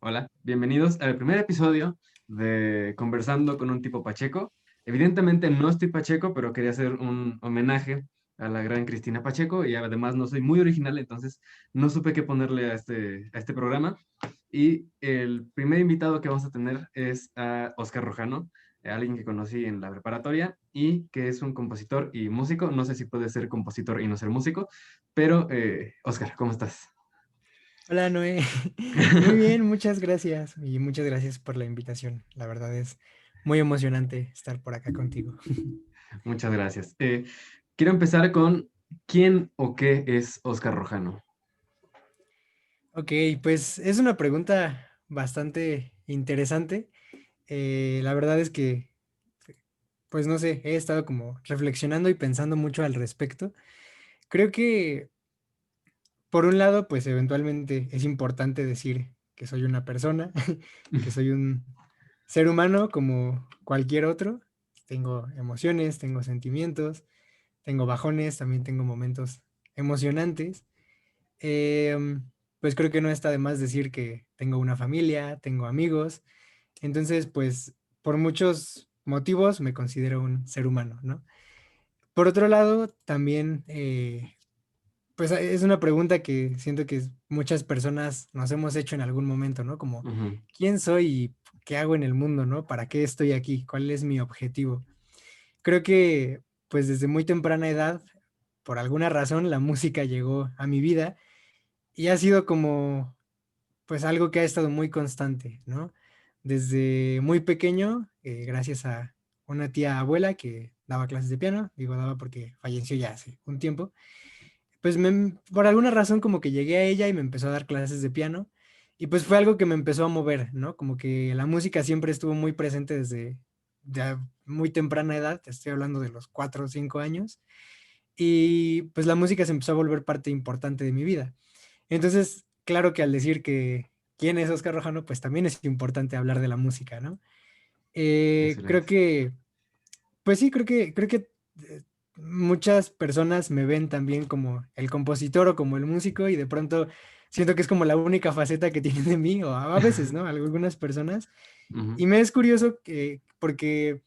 Hola, bienvenidos al primer episodio de Conversando con un tipo Pacheco. Evidentemente no estoy Pacheco, pero quería hacer un homenaje a la gran Cristina Pacheco y además no soy muy original, entonces no supe qué ponerle a este programa. Y el primer invitado que vamos a tener es a Oscar Rojano, alguien que conocí en la preparatoria y que es un compositor y músico. No sé si puede ser compositor y no ser músico, pero Oscar, ¿cómo estás? Hola Noé, muy bien, muchas gracias y muchas gracias por la invitación. La verdad es muy emocionante estar por acá contigo. Muchas gracias. Quiero empezar con ¿quién o qué es Oscar Rojano? Ok, pues es una pregunta bastante interesante. La verdad es que, pues no sé, he estado como reflexionando y pensando mucho al respecto. Creo que, por un lado, pues eventualmente es importante decir que soy una persona, que soy un ser humano como cualquier otro. Tengo emociones, tengo sentimientos, tengo bajones, también tengo momentos emocionantes. Em, pues creo que no está de más decir que tengo una familia, tengo amigos. Entonces, pues por muchos motivos me considero un ser humano, ¿no? Por otro lado, también, pues es una pregunta que siento que muchas personas nos hemos hecho en algún momento, ¿no? Como, Ujú. ¿quién soy y qué hago en el mundo, ¿no? ¿Para qué estoy aquí? ¿Cuál es mi objetivo? Creo que, pues desde muy temprana edad, por alguna razón, la música llegó a mi vida y ha sido como, pues algo que ha estado muy constante, ¿no? Desde muy pequeño, gracias a una tía abuela que daba clases de piano, digo daba porque falleció ya hace un tiempo, pues por alguna razón como que llegué a ella y me empezó a dar clases de piano y pues fue algo que me empezó a mover, ¿no? Como que la música siempre estuvo muy presente desde ya muy temprana edad, te estoy hablando de los 4 o 5 años, y pues la música se empezó a volver parte importante de mi vida. Entonces, claro que al decir que quién es Oscar Rojano, pues también es importante hablar de la música, ¿no? Creo Excelente. que, pues sí, creo que muchas personas me ven también como el compositor o como el músico y de pronto siento que es como la única faceta que tienen de mí, o a veces, ¿no? Algunas personas. Ujú. Y me es curioso que, porque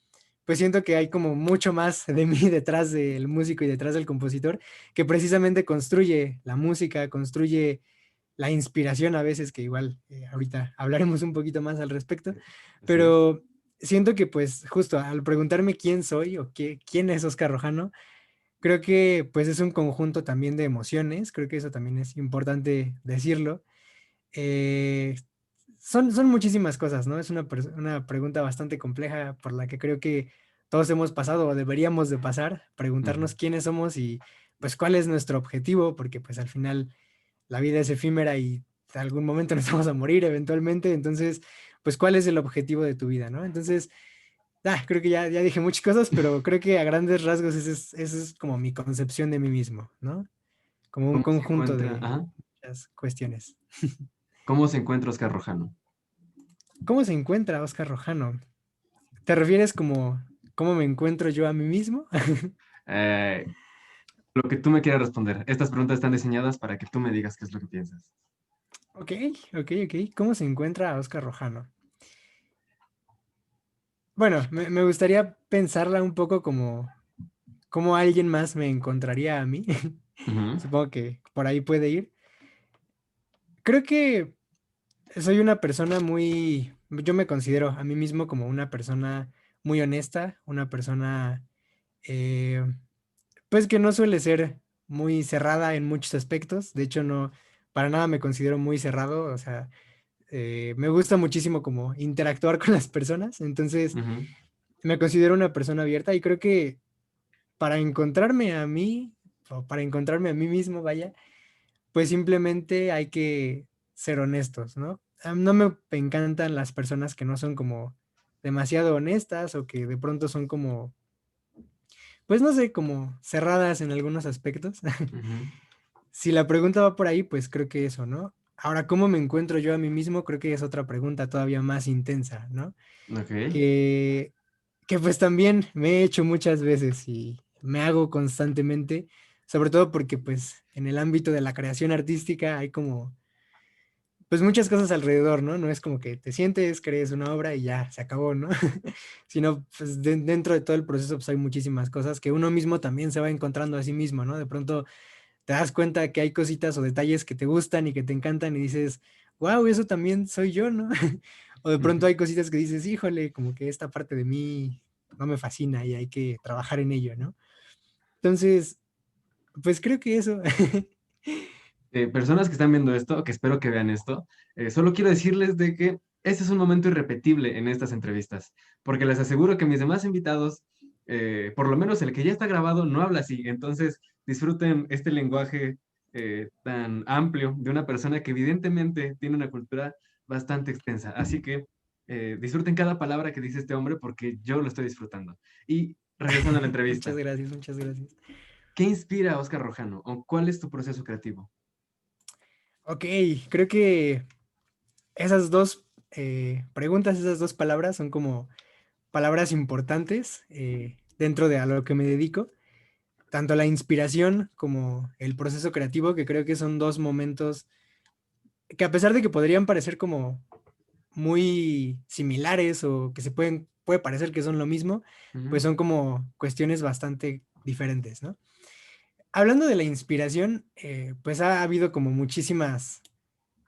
pues siento que hay como mucho más de mí detrás del músico y detrás del compositor, que precisamente construye la música, construye la inspiración a veces, que igual ahorita hablaremos un poquito más al respecto, Así es. pero siento que pues justo al preguntarme quién soy o quién es Oscar Rojano, creo que pues es un conjunto también de emociones, creo que eso también es importante decirlo. Eh, son muchísimas cosas, ¿no? Es una pregunta bastante compleja por la que creo que todos hemos pasado o deberíamos de pasar, Ujú. preguntarnos quiénes somos y pues cuál es nuestro objetivo, porque pues al final la vida es efímera y en algún momento nos vamos a morir eventualmente, entonces, pues cuál es el objetivo de tu vida, ¿no? Entonces, creo que ya dije muchas cosas, pero creo que a grandes rasgos esa es como mi concepción de mí mismo, ¿no? Como un ¿Cómo se conjunto encuentra? de Ajá. muchas cuestiones. ¿Cómo se encuentra Oscar Rojano? ¿Cómo se encuentra Oscar Rojano? ¿Te refieres como cómo me encuentro yo a mí mismo? Eh, lo que tú me quieras responder. Estas preguntas están diseñadas para que tú me digas qué es lo que piensas. Ok, ok. ¿Cómo se encuentra Oscar Rojano? Bueno, me gustaría pensarla un poco como alguien más me encontraría a mí. Ujú. Supongo que por ahí puede ir. Creo que soy una persona yo me considero a mí mismo como una persona muy honesta, una persona, eh, pues que no suele ser muy cerrada en muchos aspectos. De hecho, no, para nada me considero muy cerrado. O sea, me gusta muchísimo como interactuar con las personas. Entonces, Ujú. me considero una persona abierta y creo que para encontrarme a mí, o para encontrarme a mí mismo, vaya, pues simplemente hay que ser honestos, ¿no? No me encantan las personas que no son como demasiado honestas o que de pronto son como, pues no sé, como cerradas en algunos aspectos. Ujú. Si la pregunta va por ahí, pues creo que eso, ¿no? Ahora, ¿cómo me encuentro yo a mí mismo? Creo que es otra pregunta todavía más intensa, ¿no? Ok. Que, que pues también me he hecho muchas veces y me hago constantemente, sobre todo porque pues en el ámbito de la creación artística hay como pues muchas cosas alrededor, ¿no? No es como que te sientes, crees una obra y ya, se acabó, ¿no? Sino, pues dentro de todo el proceso, pues hay muchísimas cosas que uno mismo también se va encontrando a sí mismo, ¿no? De pronto te das cuenta que hay cositas o detalles que te gustan y que te encantan y dices, wow, eso también soy yo, ¿no? O de pronto Ujú. hay cositas que dices, híjole, como que esta parte de mí no me fascina y hay que trabajar en ello, ¿no? Entonces, pues creo que eso. Personas que están viendo esto, o que espero que vean esto, solo quiero decirles de que este es un momento irrepetible en estas entrevistas, porque les aseguro que mis demás invitados, por lo menos el que ya está grabado, no habla así. Entonces, disfruten este lenguaje tan amplio de una persona que evidentemente tiene una cultura bastante extensa. Así que disfruten cada palabra que dice este hombre porque yo lo estoy disfrutando. Y regresando a la Muchas entrevista, gracias, muchas gracias. ¿qué inspira a Oscar Rojano o cuál es tu proceso creativo? Ok, creo que esas dos preguntas, esas dos palabras son como palabras importantes dentro de a lo que me dedico. Tanto la inspiración como el proceso creativo, que creo que son dos momentos que a pesar de que podrían parecer como muy similares o que puede parecer que son lo mismo, pues Ujú, son como cuestiones bastante diferentes, ¿no? Hablando de la inspiración, pues ha habido como muchísimas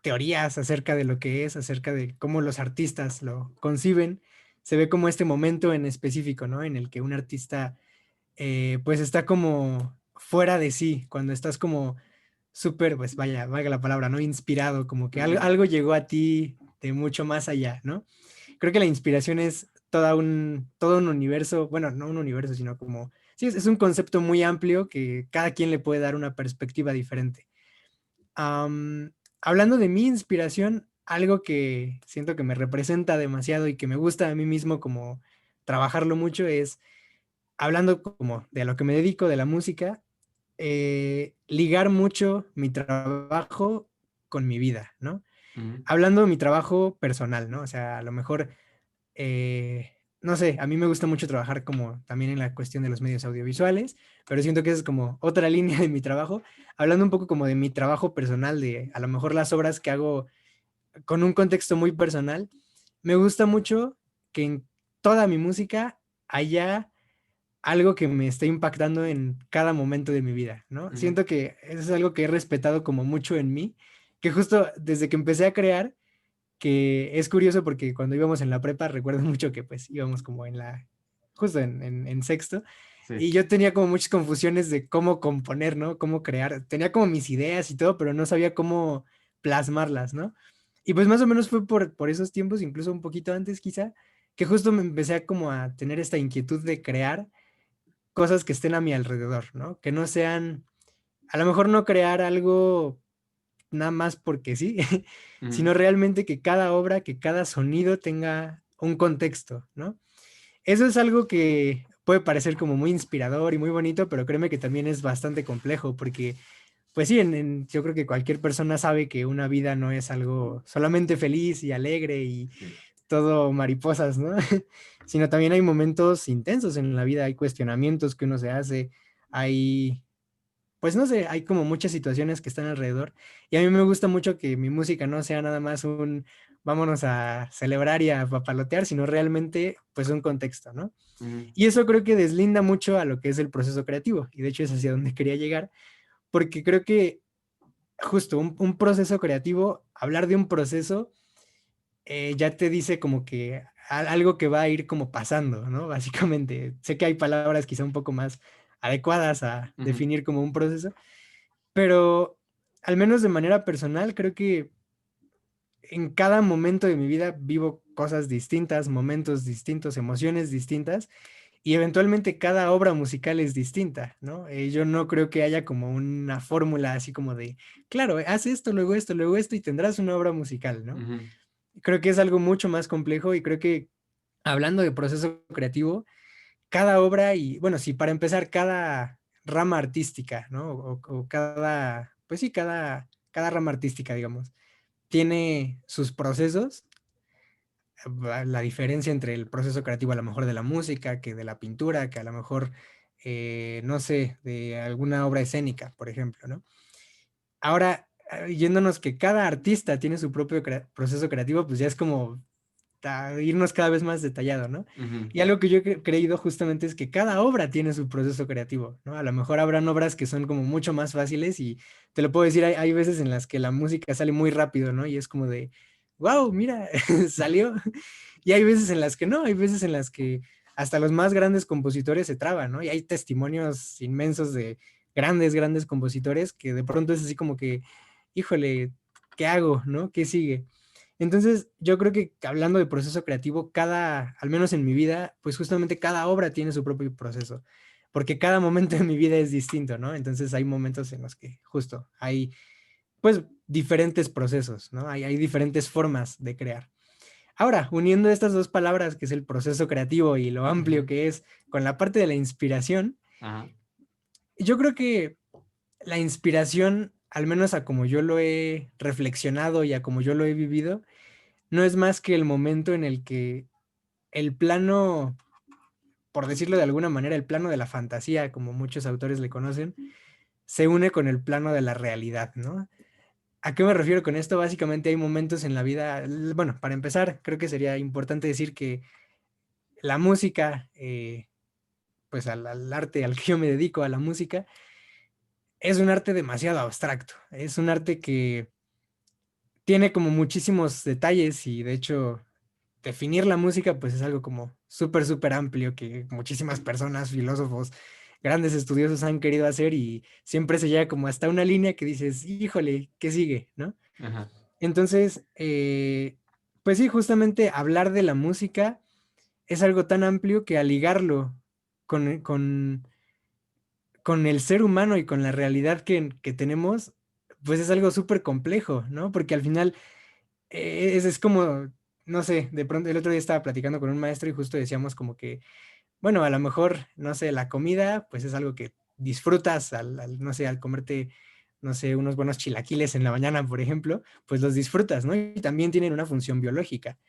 teorías acerca de lo que es, acerca de cómo los artistas lo conciben. Se ve como este momento en específico, ¿no? En el que un artista pues está como fuera de sí, cuando estás como súper, pues vaya, valga la palabra, ¿no? Inspirado, como que ujú, algo llegó a ti de mucho más allá, ¿no? Creo que la inspiración es todo un universo, bueno, no un universo, sino como, sí, es un concepto muy amplio que cada quien le puede dar una perspectiva diferente. Hablando de mi inspiración, algo que siento que me representa demasiado y que me gusta a mí mismo como trabajarlo mucho es, hablando como de a lo que me dedico, de la música, ligar mucho mi trabajo con mi vida, ¿no? ujú. Hablando de mi trabajo personal, ¿no? O sea, a lo mejor, no sé, a mí me gusta mucho trabajar como también en la cuestión de los medios audiovisuales, pero siento que esa es como otra línea de mi trabajo. Hablando un poco como de mi trabajo personal, de a lo mejor las obras que hago con un contexto muy personal, me gusta mucho que en toda mi música haya algo que me esté impactando en cada momento de mi vida, ¿no? Ujú, Siento que eso es algo que he respetado como mucho en mí, que justo desde que empecé a crear, que es curioso porque cuando íbamos en la prepa, recuerdo mucho que pues íbamos como justo en sexto, sí. y yo tenía como muchas confusiones de cómo componer, ¿no? Cómo crear. Tenía como mis ideas y todo, pero no sabía cómo plasmarlas, ¿no? Y pues más o menos fue por esos tiempos, incluso un poquito antes quizá, que justo me empecé a como a tener esta inquietud de crear cosas que estén a mi alrededor, ¿no? Que no sean, a lo mejor no crear algo nada más porque sí, Ujú, sino realmente que cada obra, que cada sonido tenga un contexto, ¿no? Eso es algo que puede parecer como muy inspirador y muy bonito, pero créeme que también es bastante complejo porque, pues sí, yo creo que cualquier persona sabe que una vida no es algo solamente feliz y alegre y sí. todo mariposas, ¿no? Sino también hay momentos intensos en la vida, hay cuestionamientos que uno se hace, hay, pues no sé, hay como muchas situaciones que están alrededor. Y a mí me gusta mucho que mi música no sea nada más un vámonos a celebrar y a papalotear, sino realmente pues un contexto, ¿no? Ujú, Y eso creo que deslinda mucho a lo que es el proceso creativo. Y de hecho es hacia donde quería llegar, porque creo que justo un proceso creativo, hablar de un proceso ya te dice como que algo que va a ir como pasando, ¿no? Básicamente, sé que hay palabras quizá un poco más adecuadas a ujú, definir como un proceso, pero al menos de manera personal, creo que en cada momento de mi vida vivo cosas distintas, momentos distintos, emociones distintas, y eventualmente cada obra musical es distinta, ¿no? Yo no creo que haya como una fórmula así como de, claro, haz esto, luego esto y tendrás una obra musical, ¿no? ujú, Creo que es algo mucho más complejo y creo que hablando de proceso creativo, cada obra y, bueno, sí, para empezar, cada rama artística, ¿no? O cada, pues sí, cada rama artística, digamos, tiene sus procesos. La diferencia entre el proceso creativo a lo mejor de la música, que de la pintura, que a lo mejor, no sé, de alguna obra escénica, por ejemplo, ¿no? Ahora, yéndonos que cada artista tiene su propio proceso creativo, pues ya es como irnos cada vez más detallado, ¿no? Ujú, Y algo que yo he creído justamente es que cada obra tiene su proceso creativo, ¿no? A lo mejor habrán obras que son como mucho más fáciles y te lo puedo decir, hay veces en las que la música sale muy rápido, ¿no? Y es como de, wow, mira, salió. Y hay veces en las que no, hay veces en las que hasta los más grandes compositores se traban, ¿no? Y hay testimonios inmensos de grandes, grandes compositores que de pronto es así como que, híjole, ¿qué hago, no? ¿Qué sigue? Entonces, yo creo que hablando de proceso creativo, al menos en mi vida, pues justamente cada obra tiene su propio proceso, porque cada momento de mi vida es distinto, ¿no? Entonces hay momentos en los que justo hay, pues, diferentes procesos, ¿no? Hay diferentes formas de crear. Ahora, uniendo estas dos palabras, que es el proceso creativo y lo amplio ujú, que es con la parte de la inspiración, ajá, yo creo que la inspiración, al menos a como yo lo he reflexionado y a como yo lo he vivido, no es más que el momento en el que el plano, por decirlo de alguna manera, el plano de la fantasía, como muchos autores le conocen, se une con el plano de la realidad, ¿no? ¿A qué me refiero con esto? Básicamente hay momentos en la vida, bueno, para empezar, creo que sería importante decir que la música, pues al arte al que yo me dedico, a la música, es un arte demasiado abstracto, es un arte que tiene como muchísimos detalles y de hecho definir la música pues es algo como súper, súper amplio que muchísimas personas, filósofos, grandes estudiosos han querido hacer y siempre se llega como hasta una línea que dices, híjole, ¿qué sigue? ¿No? ajá, Entonces, pues sí, justamente hablar de la música es algo tan amplio que al ligarlo con, con el ser humano y con la realidad que tenemos, pues es algo súper complejo, ¿no? Porque al final es como, no sé, de pronto el otro día estaba platicando con un maestro y justo decíamos como que, bueno, a lo mejor, no sé, la comida, pues es algo que disfrutas no sé, al comerte, no sé, unos buenos chilaquiles en la mañana, por ejemplo, pues los disfrutas, ¿no? Y también tienen una función biológica.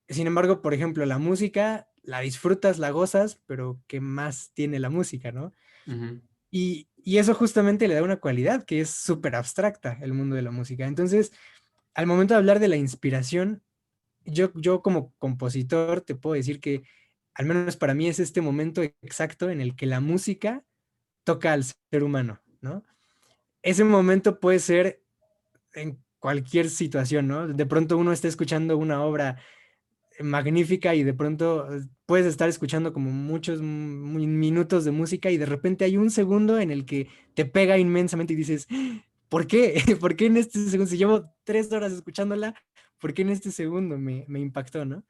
Sin embargo, por ejemplo, la música, la disfrutas, la gozas, pero ¿qué más tiene la música, no? ujú, Y eso justamente le da una cualidad que es súper abstracta, el mundo de la música. Entonces, al momento de hablar de la inspiración, yo como compositor te puedo decir que al menos para mí es este momento exacto en el que la música toca al ser humano, ¿no? Ese momento puede ser en cualquier situación, ¿no? De pronto uno está escuchando una obra magnífica y de pronto puedes estar escuchando como muchos minutos de música y de repente hay un segundo en el que te pega inmensamente y dices, ¿por qué? ¿Por qué en este segundo? Si llevo 3 horas escuchándola, ¿por qué en este segundo me impactó, ¿no?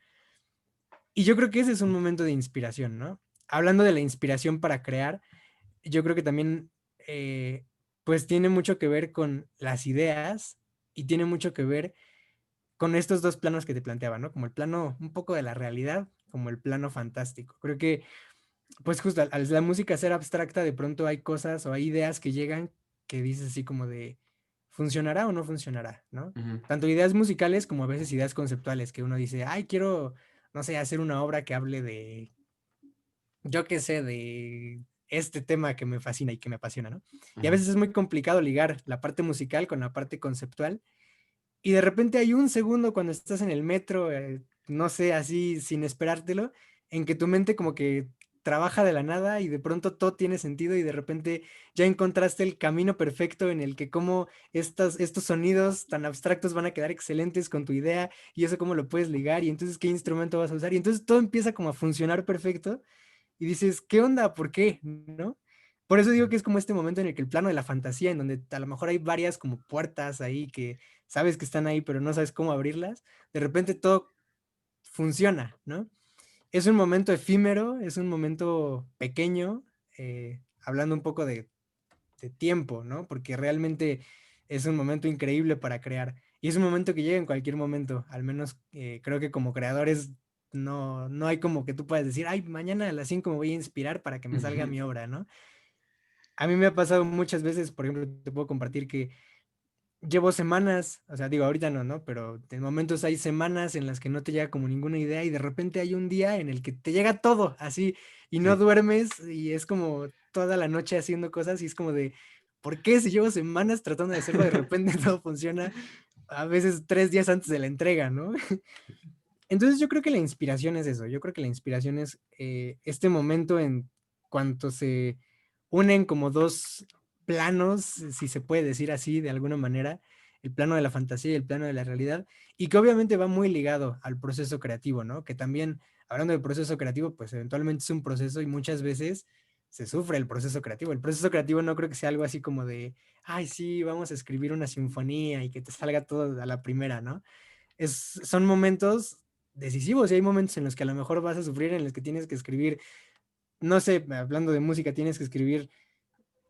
Y yo creo que ese es un momento de inspiración, ¿no? Hablando de la inspiración para crear, yo creo que también, pues tiene mucho que ver con las ideas y tiene mucho que ver con estos dos planos que te planteaba, ¿no? Como el plano un poco de la realidad, como el plano fantástico. Creo que, pues justo al la música ser abstracta, de pronto hay cosas o hay ideas que llegan que dices así como de, ¿funcionará o no funcionará, ¿no? ujú, Tanto ideas musicales como a veces ideas conceptuales, que uno dice, ay, quiero, no sé, hacer una obra que hable de, yo qué sé, de este tema que me fascina y que me apasiona, ¿no? Y a ajá. veces es muy complicado ligar la parte musical con la parte conceptual y de repente hay un segundo cuando estás en el metro, no sé, así sin esperártelo, en que tu mente como que trabaja de la nada y de pronto todo tiene sentido y de repente ya encontraste el camino perfecto en el que cómo estos sonidos tan abstractos van a quedar excelentes con tu idea y eso cómo lo puedes ligar y entonces qué instrumento vas a usar y entonces todo empieza como a funcionar perfecto y dices, ¿qué onda? ¿Por qué? ¿No? Por eso digo que es como este momento en el que el plano de la fantasía, en donde a lo mejor hay varias como puertas ahí que sabes que están ahí, pero no sabes cómo abrirlas, de repente todo funciona, ¿no? Es un momento efímero, es un momento pequeño, hablando un poco de tiempo, ¿no? Porque realmente es un momento increíble para crear. Y es un momento que llega en cualquier momento, al menos creo que como creadores no hay como que tú puedas decir, ay, mañana a las 5 me voy a inspirar para que me salga Ujú, mi obra, ¿no? A mí me ha pasado muchas veces, por ejemplo, te puedo compartir que llevo semanas, o sea, digo, ahorita no, ¿no? Pero en momentos hay semanas en las que no te llega como ninguna idea y de repente hay un día en el que te llega todo así y no sí. duermes y es como toda la noche haciendo cosas y es como de, ¿por qué si llevo semanas tratando de hacerlo, de repente todo funciona a veces 3 días antes de la entrega, ¿no? Entonces yo creo que la inspiración es eso, yo creo que la inspiración es este momento en cuanto se unen como dos planos, si se puede decir así de alguna manera, el plano de la fantasía y el plano de la realidad, y que obviamente va muy ligado al proceso creativo, ¿no? Que también, hablando del proceso creativo, pues eventualmente es un proceso y muchas veces se sufre el proceso creativo. El proceso creativo no creo que sea algo así como de, ay, sí, vamos a escribir una sinfonía y que te salga todo a la primera, ¿no? Son momentos decisivos y hay momentos en los que a lo mejor vas a sufrir, en los que tienes que escribir, no sé, hablando de música, tienes que escribir,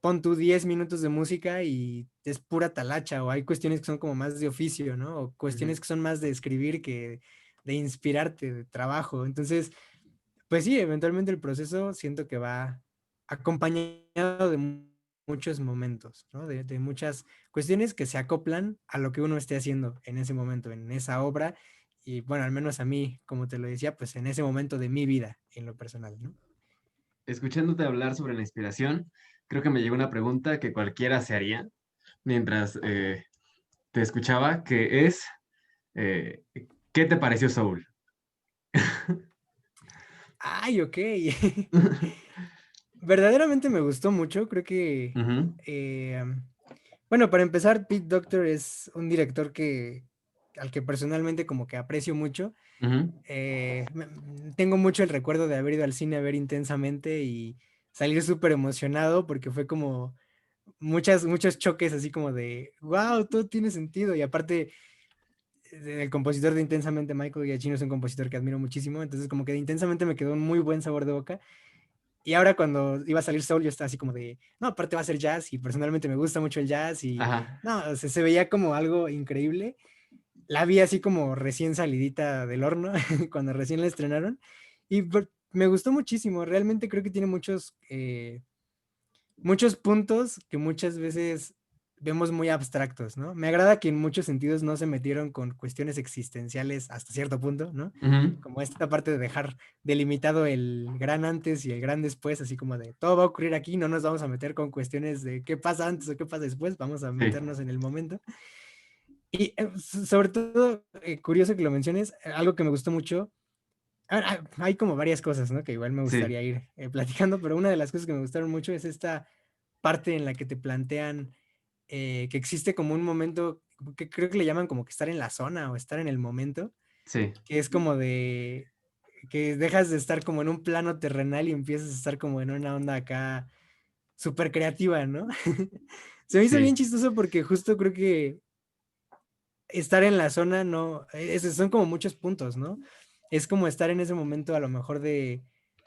pon tú 10 minutos de música y es pura talacha, o hay cuestiones que son como más de oficio, ¿no? O Ujú. cuestiones que son más de escribir que de inspirarte, de trabajo. Entonces, pues sí, eventualmente el proceso siento que va acompañado de muchos momentos, ¿no? De muchas cuestiones que se acoplan a lo que uno esté haciendo en ese momento, en esa obra. Y bueno, al menos a mí, como te lo decía, pues en ese momento de mi vida, en lo personal, ¿no? Escuchándote hablar sobre la inspiración, creo que me llegó una pregunta que cualquiera se haría mientras te escuchaba, que es, eh, ¿qué te pareció Soul? Ay, ok. Verdaderamente me gustó mucho, creo que, Ujú, eh, bueno, para empezar, Pete Docter es un director al que personalmente como que aprecio mucho. ujú, Tengo mucho el recuerdo de haber ido al cine a ver Intensamente y salir súper emocionado porque fue como muchos choques así como de, wow, todo tiene sentido. Y aparte, el compositor de Intensamente, Michael Giacchino, es un compositor que admiro muchísimo, entonces como que de Intensamente me quedó un muy buen sabor de boca. Y ahora cuando iba a salir Soul, yo estaba así como de, no, aparte va a ser jazz y personalmente me gusta mucho el jazz y ajá, no, o sea, se veía como algo increíble. La vi así como recién salidita del horno, cuando recién la estrenaron y me gustó muchísimo. Realmente creo que tiene muchos puntos que muchas veces vemos muy abstractos, ¿no? Me agrada que en muchos sentidos no se metieron con cuestiones existenciales hasta cierto punto, ¿no? ujú, Como esta parte de dejar delimitado el gran antes y el gran después, así como de todo va a ocurrir aquí, no nos vamos a meter con cuestiones de qué pasa antes o qué pasa después, vamos a sí, meternos en el momento. Y sobre todo, curioso que lo menciones, algo que me gustó mucho, hay como varias cosas, ¿no? Que igual me sí, gustaría ir platicando, pero una de las cosas que me gustaron mucho es esta parte en la que te plantean que existe como un momento que creo que le llaman como que estar en la zona o estar en el momento, sí, que es como de que dejas de estar como en un plano terrenal y empiezas a estar como en una onda acá súper creativa, ¿no? Se me hizo bien sí, chistoso porque justo creo que estar en la zona no, son como muchos puntos, ¿no? Es como estar en ese momento a lo mejor de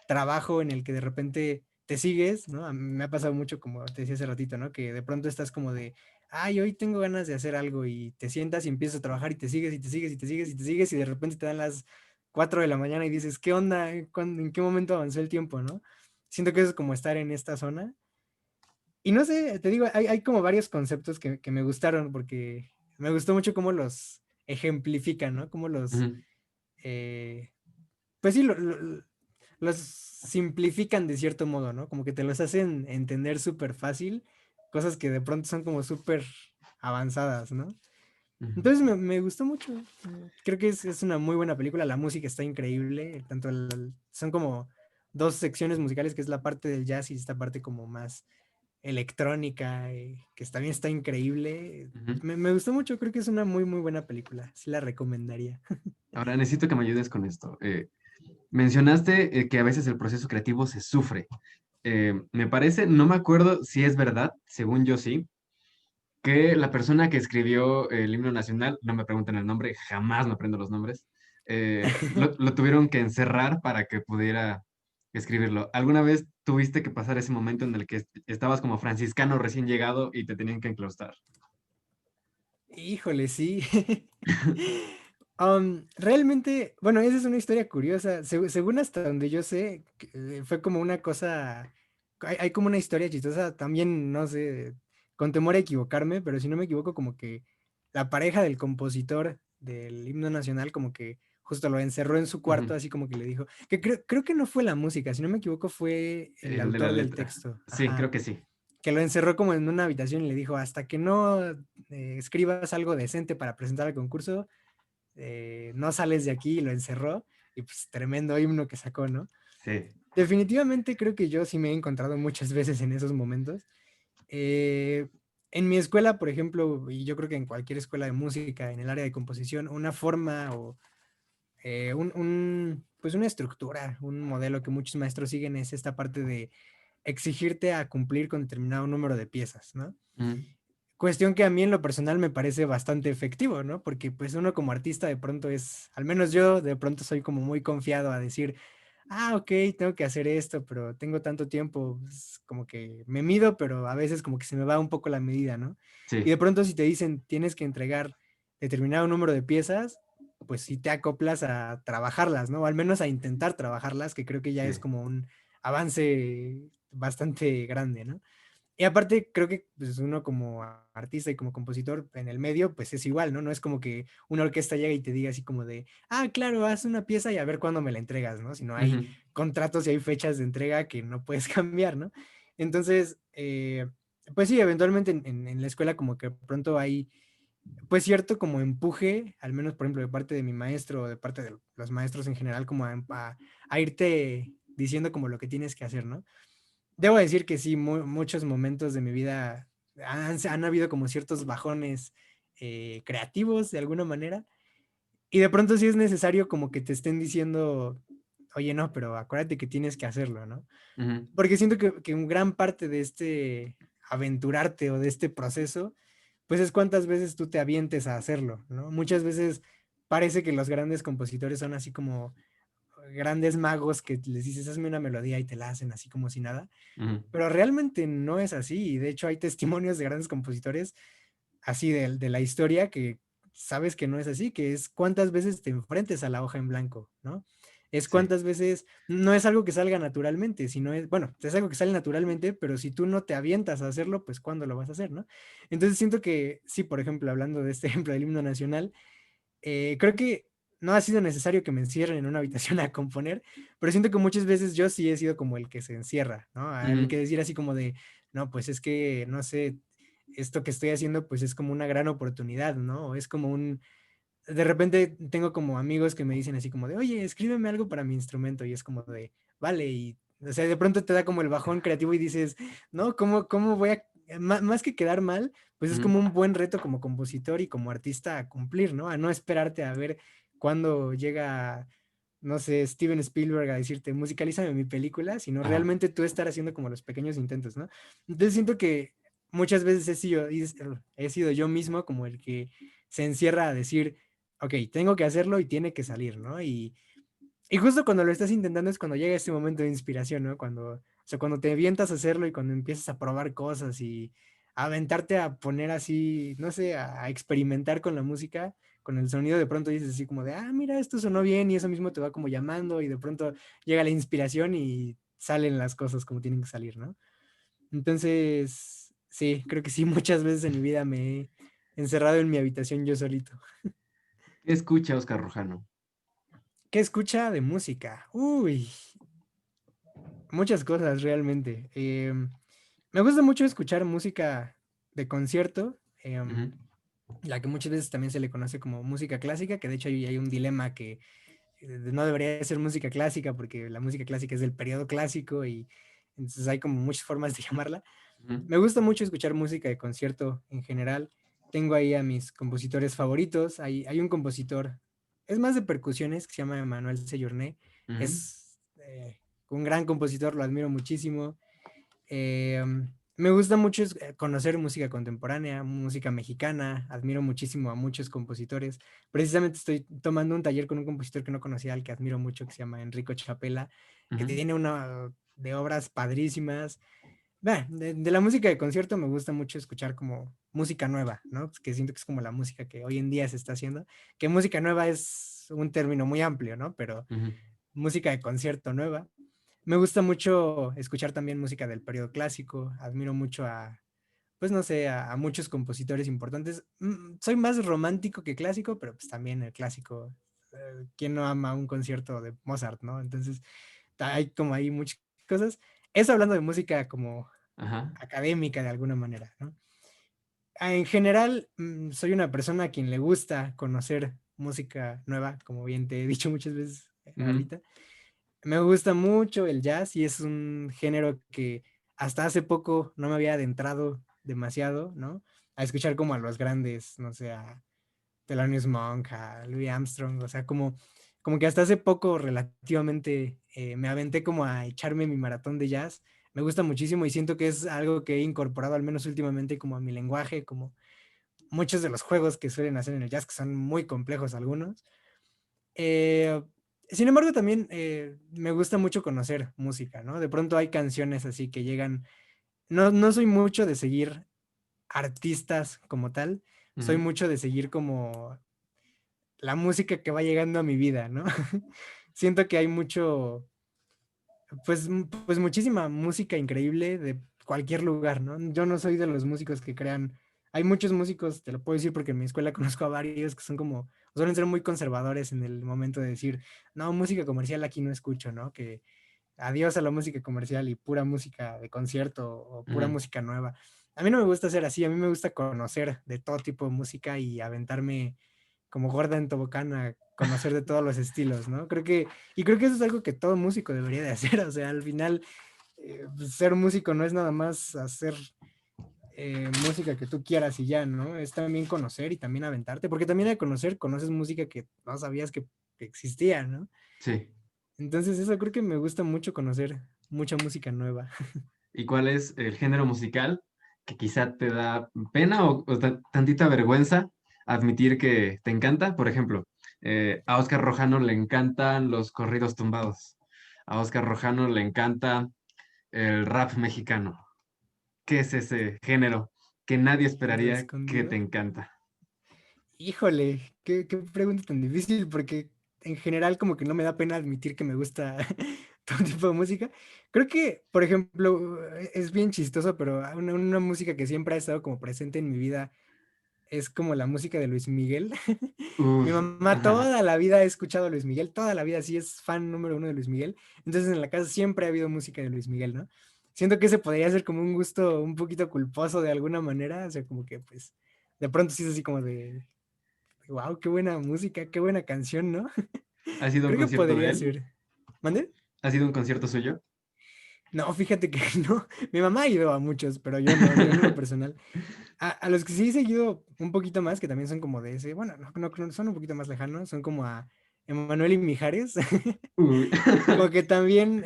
trabajo en el que de repente te sigues, ¿no? A mí me ha pasado mucho, como te decía hace ratito, ¿no? Que de pronto estás como de, ay, hoy tengo ganas de hacer algo y te sientas y empiezas a trabajar y te sigues y te sigues y te sigues y te sigues y de repente te dan las 4 de la mañana y dices, ¿qué onda? ¿En qué momento avanzó el tiempo, no? Siento que eso es como estar en esta zona. Y no sé, te digo, hay como varios conceptos que me gustaron porque me gustó mucho cómo los ejemplifican, ¿no? Cómo ujú. eh, pues sí, los simplifican de cierto modo, ¿no? Como que te los hacen entender súper fácil, cosas que de pronto son como súper avanzadas, ¿no? Ujú. Entonces me gustó mucho. Creo que es una muy buena película, la música está increíble, tanto son como dos secciones musicales, que es la parte del jazz y esta parte como más electrónica, que también está increíble. Ujú. Me gustó mucho, creo que es una muy, muy buena película. Sí la recomendaría. Ahora necesito que me ayudes con esto. Mencionaste que a veces el proceso creativo se sufre. Me parece, no me acuerdo si es verdad, según yo sí, que la persona que escribió el himno nacional, no me pregunten el nombre, jamás me aprendo los nombres, lo tuvieron que encerrar para que pudiera escribirlo. ¿Alguna vez tuviste que pasar ese momento en el que estabas como franciscano recién llegado y te tenían que enclaustrar? Híjole, sí. Realmente, bueno, esa es una historia curiosa. Según hasta donde yo sé, fue como una cosa, hay como una historia chistosa, también, no sé, con temor a equivocarme, pero si no me equivoco, como que la pareja del compositor del himno nacional, como que justo lo encerró en su cuarto, Ujú. así como que le dijo, que creo que no fue la música, si no me equivoco, fue el El de la autor del letra. texto. Sí, creo Ajá. que sí. que lo encerró como en una habitación y le dijo, hasta que no escribas algo decente para presentar al concurso, no sales de aquí, y lo encerró, y pues tremendo himno que sacó, ¿no? Sí. Definitivamente creo que yo sí me he encontrado muchas veces en esos momentos. Eh, en mi escuela, por ejemplo, y yo creo que en cualquier escuela de música, en el área de composición, una forma o pues una estructura, un modelo que muchos maestros siguen es esta parte de exigirte a cumplir con determinado número de piezas, ¿no? Ujú. Cuestión que a mí en lo personal me parece bastante efectivo, ¿no? Porque pues uno como artista de pronto es, al menos yo de pronto soy como muy confiado a decir, ok, tengo que hacer esto, pero tengo tanto tiempo, pues, como que me mido, pero a veces como que se me va un poco la medida, ¿no? Y de Sí, pronto si te dicen tienes que entregar determinado número de piezas, pues sí te acoplas a trabajarlas, ¿no? O al menos a intentar trabajarlas, que creo que ya es sí, como un avance bastante grande, ¿no? Y aparte, creo que pues, uno como artista y como compositor en el medio, pues es igual, ¿no? No es como que una orquesta llegue y te diga así como de, claro, haz una pieza y a ver cuándo me la entregas, ¿no? Sino hay ujú, contratos y hay fechas de entrega que no puedes cambiar, ¿no? Entonces, pues sí, eventualmente en la escuela como que pronto hay, pues cierto como empuje, al menos por ejemplo de parte de mi maestro o de parte de los maestros en general, como a irte diciendo como lo que tienes que hacer, ¿no? Debo decir que sí, muchos momentos de mi vida han habido como ciertos bajones creativos de alguna manera. Y de pronto sí es necesario como que te estén diciendo, oye, no, pero acuérdate que tienes que hacerlo, ¿no? ujú. Porque siento que un gran parte de este aventurarte o de este proceso, pues es cuántas veces tú te avientes a hacerlo, ¿no? Muchas veces parece que los grandes compositores son así como grandes magos que les dices, hazme una melodía y te la hacen así como si nada, Ujú. pero realmente no es así. Y de hecho hay testimonios de grandes compositores así de la historia que sabes que no es así, que es cuántas veces te enfrentes a la hoja en blanco, ¿no? Es Sí, cuántas veces no es algo que salga naturalmente, sino es, bueno, es algo que sale naturalmente, pero si tú no te avientas a hacerlo, pues ¿cuándo lo vas a hacer, no? Entonces siento que, sí, por ejemplo, hablando de este ejemplo del himno nacional, creo que no ha sido necesario que me encierren en una habitación a componer, pero siento que muchas veces yo sí he sido como el que se encierra, ¿no? Al ujú, que decir así como de, no, pues es que, no sé, esto que estoy haciendo pues es como una gran oportunidad, ¿no? O es como de repente tengo como amigos que me dicen así como de, oye, escríbeme algo para mi instrumento y es como de, vale, y, o sea, de pronto te da como el bajón creativo y dices, no, ¿cómo voy a, más que quedar mal, pues es ujú. como un buen reto como compositor y como artista a cumplir, ¿no? A no esperarte a ver cuándo llega, no sé, Steven Spielberg a decirte, musicalízame mi película, sino Ajá. realmente tú estar haciendo como los pequeños intentos, ¿no? Entonces siento que muchas veces he sido yo mismo como el que se encierra a decir, ok, tengo que hacerlo y tiene que salir, ¿no? Y justo cuando lo estás intentando es cuando llega este momento de inspiración, ¿no? Cuando, o sea, cuando te avientas a hacerlo y cuando empiezas a probar cosas y a aventarte a poner así, no sé, a experimentar con la música, con el sonido, de pronto dices así como de, mira, esto sonó bien y eso mismo te va como llamando y de pronto llega la inspiración y salen las cosas como tienen que salir, ¿no? Entonces, sí, creo que sí, muchas veces en mi vida me he encerrado en mi habitación yo solito. ¿Qué escucha Oscar Rojano? ¿Qué escucha de música? Uy, muchas cosas realmente. Me gusta mucho escuchar música de concierto, Ujú, la que muchas veces también se le conoce como música clásica, que de hecho hay un dilema que no debería ser música clásica porque la música clásica es del periodo clásico y entonces hay como muchas formas de llamarla. ujú, Me gusta mucho escuchar música de concierto en general. Tengo ahí a mis compositores favoritos. Hay un compositor, es más de percusiones, que se llama Manuel Seyurné. ujú. Es un gran compositor, lo admiro muchísimo. Eh, Me gusta mucho conocer música contemporánea, música mexicana. Admiro muchísimo a muchos compositores. Precisamente estoy tomando un taller con un compositor que no conocía, al que admiro mucho, que se llama Enrico Chapela, que Ujú. tiene una de obras padrísimas. De la música de concierto me gusta mucho escuchar como música nueva, ¿no? Pues que siento que es como la música que hoy en día se está haciendo, que música nueva es un término muy amplio, ¿no? Pero Ujú. música de concierto nueva. Me gusta mucho escuchar también música del periodo clásico, admiro mucho pues no sé, a muchos compositores importantes. Soy más romántico que clásico, pero pues también el clásico, ¿quién no ama un concierto de Mozart, no? Entonces, hay como ahí muchas cosas. Eso hablando de música como Ajá. académica de alguna manera, ¿no? En general, soy una persona a quien le gusta conocer música nueva, como bien te he dicho muchas veces Ujú, ahorita. Me gusta mucho el jazz y es un género que hasta hace poco no me había adentrado demasiado, ¿no? A escuchar como a los grandes, no sé, a Thelonious Monk, a Louis Armstrong, o sea, como que hasta hace poco relativamente me aventé como a echarme mi maratón de jazz. Me gusta muchísimo y siento que es algo que he incorporado al menos últimamente como a mi lenguaje, como muchos de los juegos que suelen hacer en el jazz, que son muy complejos algunos. Eh, Sin embargo, también me gusta mucho conocer música, ¿no? De pronto hay canciones así que llegan, no soy mucho de seguir artistas como tal, soy ujú. mucho de seguir como la música que va llegando a mi vida, ¿no? Siento que hay mucho, pues muchísima música increíble de cualquier lugar, ¿no? Yo no soy de los músicos que crean, hay muchos músicos, te lo puedo decir porque en mi escuela conozco a varios que son como, suelen ser muy conservadores en el momento de decir, no, música comercial aquí no escucho, ¿no? Que adiós a la música comercial y pura música de concierto o pura Ujú. música nueva. A mí no me gusta ser así, a mí me gusta conocer de todo tipo de música y aventarme como gorda en tobogán a conocer de todos los estilos, ¿no? Creo que eso es algo que todo músico debería de hacer, o sea, al final pues, ser músico no es nada más hacer música que tú quieras y ya, ¿no? Es también conocer y también aventarte, porque también al conocer, conoces música que no sabías que existía, ¿no? Sí. Entonces eso creo que me gusta mucho conocer mucha música nueva. ¿Y cuál es el género musical que quizá te da pena o tantita vergüenza admitir que te encanta? Por ejemplo, a Oscar Rojano le encantan los corridos tumbados. A Oscar Rojano le encanta el rap mexicano. ¿Qué es ese género que nadie Género esperaría que te escondido. encanta? Híjole, qué pregunta tan difícil, porque en general como que no me da pena admitir que me gusta todo tipo de música. Creo que, por ejemplo, es bien chistoso, pero una música que siempre ha estado como presente en mi vida es como la música de Luis Miguel. Mi Uf, mamá ajá. toda la vida ha escuchado a Luis Miguel, toda la vida sí es fan número uno de Luis Miguel. Entonces en la casa siempre ha habido música de Luis Miguel, ¿no? Siento que ese podría ser como un gusto un poquito culposo de alguna manera, o sea, como que pues de pronto sí es así como de, wow, qué buena música, qué buena canción, ¿no? ¿Ha sido un Creo que concierto de podría él? ser. ¿Mande? ¿Ha sido un concierto suyo? No, fíjate que no. Mi mamá ha ido a muchos, pero yo no, yo en lo personal. A los que sí he seguido un poquito más, que también son como de ese, bueno, no, son un poquito más lejanos, son como a Emanuel y Mijares. Uy. Como que también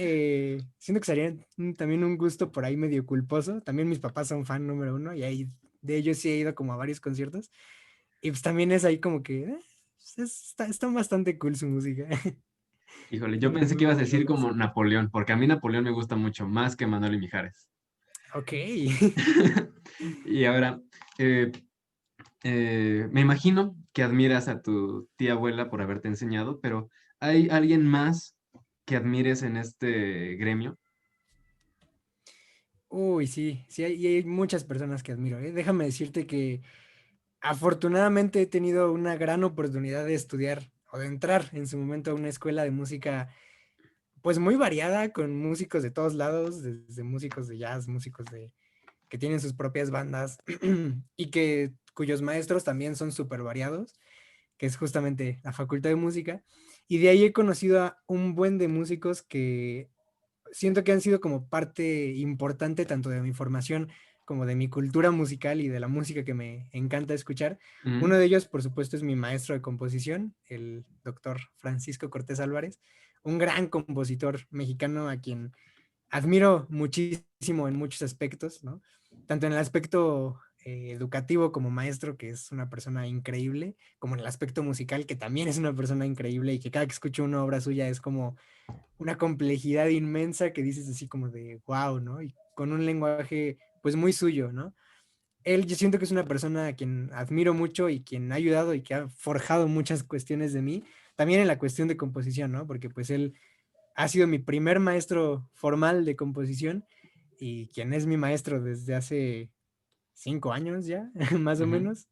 siento que sería también un gusto por ahí medio culposo. También mis papás son fan número uno y ahí de ellos sí he ido como a varios conciertos. Y pues también es ahí como que está bastante cool su música. Híjole, yo Tienen pensé que muy ibas a buenas decir rolas. como Napoleón, porque a mí Napoleón me gusta mucho, más que Manuel y Mijares. Ok. Y ahora, eh, me imagino que admiras a tu tía abuela por haberte enseñado, pero ¿hay alguien más que admires en este gremio? Uy, sí, sí, hay muchas personas que admiro, ¿eh? Déjame decirte que afortunadamente he tenido una gran oportunidad de estudiar o de entrar en su momento a una escuela de música, pues muy variada, con músicos de todos lados, desde músicos de jazz, que tienen sus propias bandas y cuyos maestros también son súper variados, que es justamente la Facultad de Música. Y de ahí he conocido a un buen de músicos que siento que han sido como parte importante tanto de mi formación como de mi cultura musical y de la música que me encanta escuchar. Uno Ujú. de ellos, por supuesto, es mi maestro de composición, el doctor Francisco Cortés Álvarez, un gran compositor mexicano a quien admiro muchísimo en muchos aspectos, ¿no? Tanto en el aspecto educativo como maestro, que es una persona increíble, como en el aspecto musical, que también es una persona increíble y que cada que escucho una obra suya es como una complejidad inmensa que dices así como de wow, ¿no? Y con un lenguaje pues muy suyo, ¿no? Él yo siento que es una persona a quien admiro mucho y quien ha ayudado y que ha forjado muchas cuestiones de mí, también en la cuestión de composición, ¿no? Porque pues él ha sido mi primer maestro formal de composición y quien es mi maestro desde hace 5 años ya, más o Ujú. menos.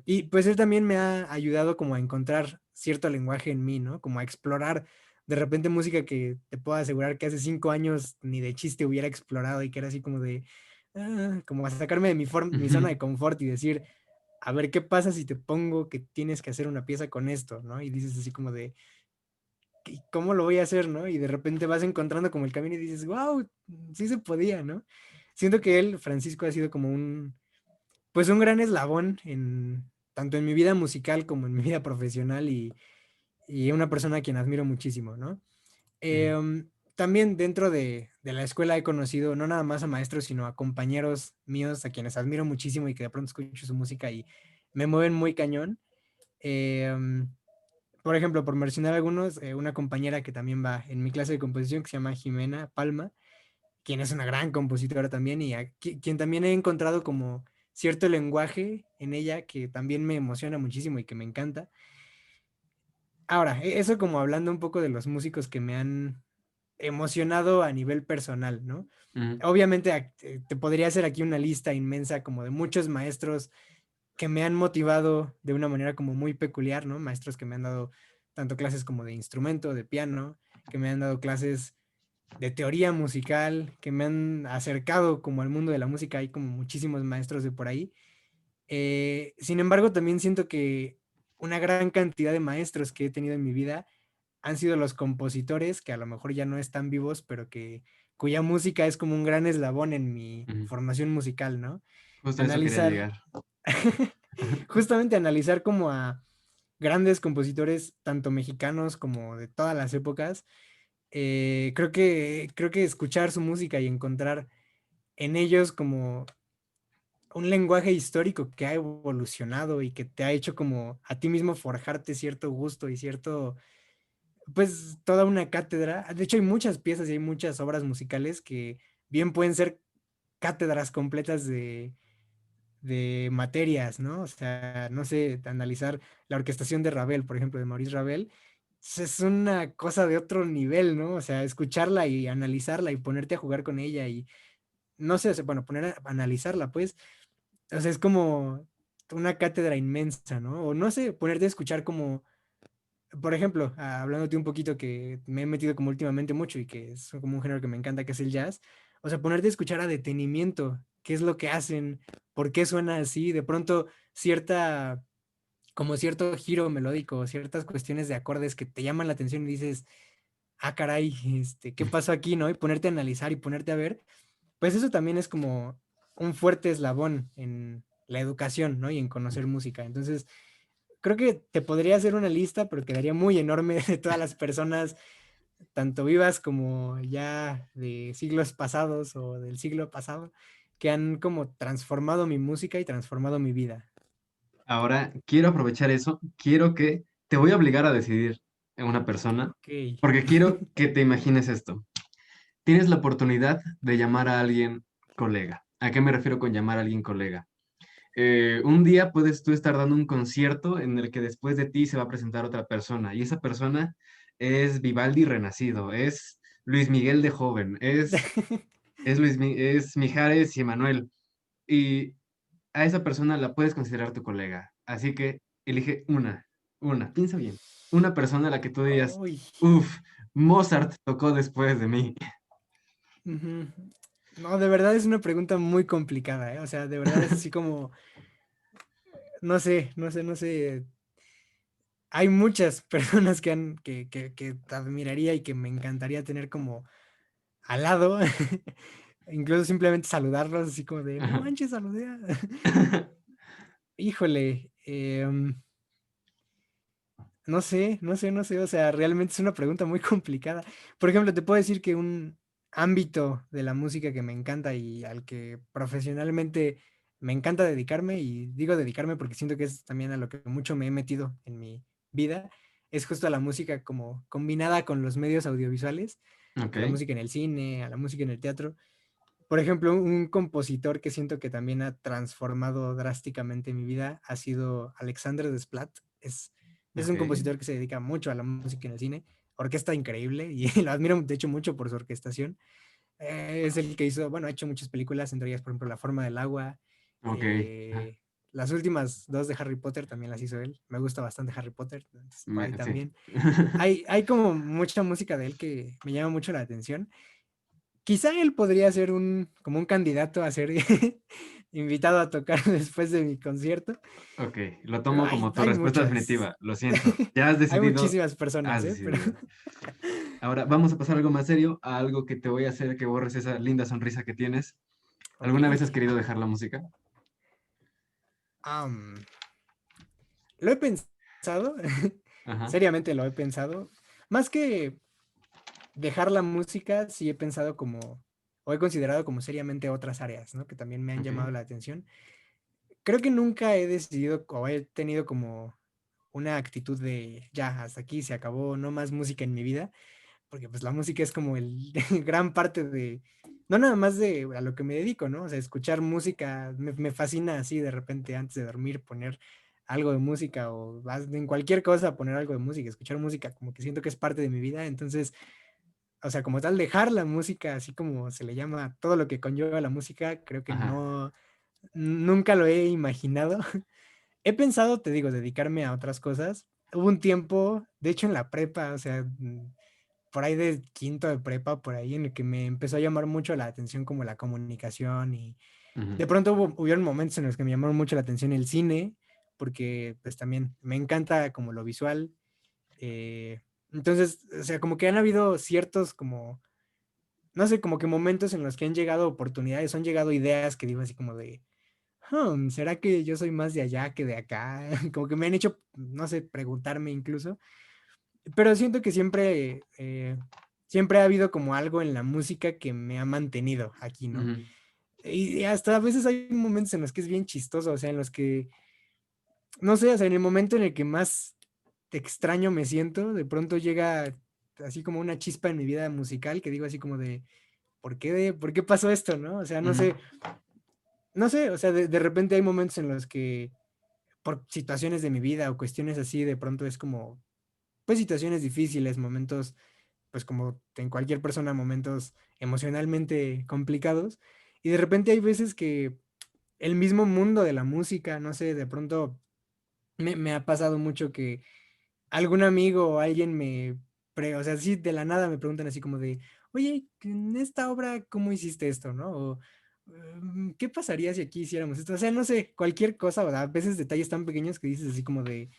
Y pues él también me ha ayudado como a encontrar cierto lenguaje en mí, ¿no? Como a explorar de repente música que te puedo asegurar que hace 5 años ni de chiste hubiera explorado y que era así como de, como a sacarme de mi zona de confort y decir, a ver, ¿qué pasa si te pongo que tienes que hacer una pieza con esto, ¿no? Y dices así como de, ¿cómo lo voy a hacer, no? Y de repente vas encontrando como el camino y dices, wow, sí se podía, ¿no? Siento que él, Francisco, ha sido como pues un gran eslabón tanto en mi vida musical como en mi vida profesional y una persona a quien admiro muchísimo, ¿no? Mm, También dentro de la escuela he conocido no nada más a maestros, sino a compañeros míos a quienes admiro muchísimo y que de pronto escucho su música y me mueven muy cañón. Em, por ejemplo, por mencionar algunos, una compañera que también va en mi clase de composición que se llama Jimena Palma, quien es una gran compositora también y quien también he encontrado como cierto lenguaje en ella que también me emociona muchísimo y que me encanta. Ahora, eso como hablando un poco de los músicos que me han emocionado a nivel personal, ¿no? mm, Obviamente te podría hacer aquí una lista inmensa como de muchos maestros que me han motivado de una manera como muy peculiar, ¿no? Maestros que me han dado tanto clases como de instrumento, de piano, que me han dado clases de teoría musical, que me han acercado como al mundo de la música, hay como muchísimos maestros de por ahí. Sin embargo, también siento que una gran cantidad de maestros que he tenido en mi vida han sido los compositores, que a lo mejor ya no están vivos, pero cuya música es como un gran eslabón en mi mm. formación musical, ¿no? Justo a eso quería Analizar, llegar. justamente analizar como a grandes compositores, tanto mexicanos como de todas las épocas, creo que escuchar su música y encontrar en ellos como un lenguaje histórico que ha evolucionado y que te ha hecho como a ti mismo forjarte cierto gusto y cierto, pues toda una cátedra. De hecho, hay muchas piezas y hay muchas obras musicales que bien pueden ser cátedras completas de materias, ¿no? O sea, no sé, analizar la orquestación de Ravel, por ejemplo, de Maurice Ravel, es una cosa de otro nivel, ¿no? O sea, escucharla y analizarla y ponerte a jugar con ella y, no sé, o sea, bueno, poner a analizarla, pues, o sea, es como una cátedra inmensa, ¿no? O no sé, ponerte a escuchar como, por ejemplo, hablándote un poquito que me he metido como últimamente mucho y que es como un género que me encanta, que es el jazz, o sea, ponerte a escuchar a detenimiento, qué es lo que hacen, por qué suena así, de pronto como cierto giro melódico, ciertas cuestiones de acordes que te llaman la atención y dices, ah, caray, ¿qué pasó aquí, no? Y ponerte a analizar y ponerte a ver, pues eso también es como un fuerte eslabón en la educación, ¿no? Y en conocer música. Entonces, creo que te podría hacer una lista, pero quedaría muy enorme de todas las personas, tanto vivas como ya de siglos pasados o del siglo pasado, que han como transformado mi música y transformado mi vida. Ahora quiero aprovechar eso, quiero que te voy a obligar a decidir en una persona, Ok. porque quiero que te imagines esto. Tienes la oportunidad de llamar a alguien colega. ¿A qué me refiero con llamar a alguien colega? Un día puedes tú estar dando un concierto en el que después de ti se va a presentar otra persona y esa persona es Vivaldi renacido, es Luis Miguel de joven, es Mijares y Emanuel y a esa persona la puedes considerar tu colega. Así que elige piensa bien, una persona a la que tú digas, Uy. uff, Mozart tocó después de mí. Ujú. No, de verdad es una pregunta muy complicada, ¿eh? O sea, de verdad es así como, no sé, no sé, no sé. Hay muchas personas que te admiraría y que me encantaría tener como al lado, incluso simplemente saludarlos así como de, no Ajá. manches, saludé. Híjole, no sé, no sé, no sé, o sea, realmente es una pregunta muy complicada. Por ejemplo, te puedo decir que un ámbito de la música que me encanta y al que profesionalmente me encanta dedicarme, y digo dedicarme porque siento que es también a lo que mucho me he metido en mi vida, es justo a la música como combinada con los medios audiovisuales, Ok, a la música en el cine, a la música en el teatro. Por ejemplo, un compositor que siento que también ha transformado drásticamente mi vida ha sido Alexandre Desplat. Es un ok, compositor que se dedica mucho a la música en el cine, orquesta increíble y lo admiro de hecho mucho por su orquestación. Es el que hizo, bueno, ha hecho muchas películas, entre ellas, por ejemplo, La forma del agua, ok. eh, las últimas dos de Harry Potter también las hizo él. Me gusta bastante Harry Potter, entonces, por ahí Sí. también. Hay como mucha música de él que me llama mucho la atención. Quizá él podría ser como un candidato a ser invitado a tocar después de mi concierto, Ok, lo pero tomo como tu hay respuesta muchas. definitiva. Lo siento. Ya has Hay decidido, muchísimas personas, has ¿eh? Pero, decidido. Ahora vamos a pasar a algo más serio, a algo que te voy a hacer que borres esa linda sonrisa que tienes. ok. ¿Alguna vez has querido dejar la música? Am, lo he pensado, Ajá. seriamente lo he pensado. Más que dejar la música, sí he pensado como, o he considerado como seriamente otras áreas, ¿no? Que también me han Ok. llamado la atención. Creo que nunca he decidido o he tenido como una actitud de ya, hasta aquí se acabó, no más música en mi vida, porque pues la música es como el gran parte de, no nada más de a lo que me dedico, ¿no? O sea, escuchar música me fascina así de repente antes de dormir poner algo de música o en cualquier cosa poner algo de música, escuchar música, como que siento que es parte de mi vida, entonces, o sea, como tal, dejar la música, así como se le llama todo lo que conlleva la música, creo que Ajá. no, nunca lo he imaginado. He pensado, te digo, dedicarme a otras cosas. Hubo un tiempo, de hecho en la prepa, o sea, por ahí de quinto de prepa, por ahí en el que me empezó a llamar mucho la atención como la comunicación y Ujú. de pronto hubieron momentos en los que me llamaron mucho la atención el cine, porque pues también me encanta como lo visual. eh, entonces, o sea, como que han habido ciertos como, no sé, como que momentos en los que han llegado oportunidades, han llegado ideas que digo así como de, ¿será que yo soy más de allá que de acá? Como que me han hecho, no sé, preguntarme incluso, pero siento que siempre ha habido como algo en la música que me ha mantenido aquí, ¿no? Ujú. Y hasta a veces hay momentos en los que es bien chistoso, o sea, en los que, no sé, o sea, en el momento en el que más extraño me siento, de pronto llega así como una chispa en mi vida musical que digo así como de, ¿por qué pasó esto, no? O sea, no Ujú. sé, no sé, o sea, de repente hay momentos en los que por situaciones de mi vida o cuestiones así, de pronto es como, pues situaciones difíciles, momentos, pues como en cualquier persona, momentos emocionalmente complicados. Y de repente hay veces que el mismo mundo de la música, no sé, de pronto me ha pasado mucho que algún amigo o alguien o sea, sí, de la nada me preguntan así como de, oye, en esta obra, ¿cómo hiciste esto, no? O, ¿qué pasaría si aquí hiciéramos esto? O sea, no sé, cualquier cosa, o a veces detalles tan pequeños que dices así como de,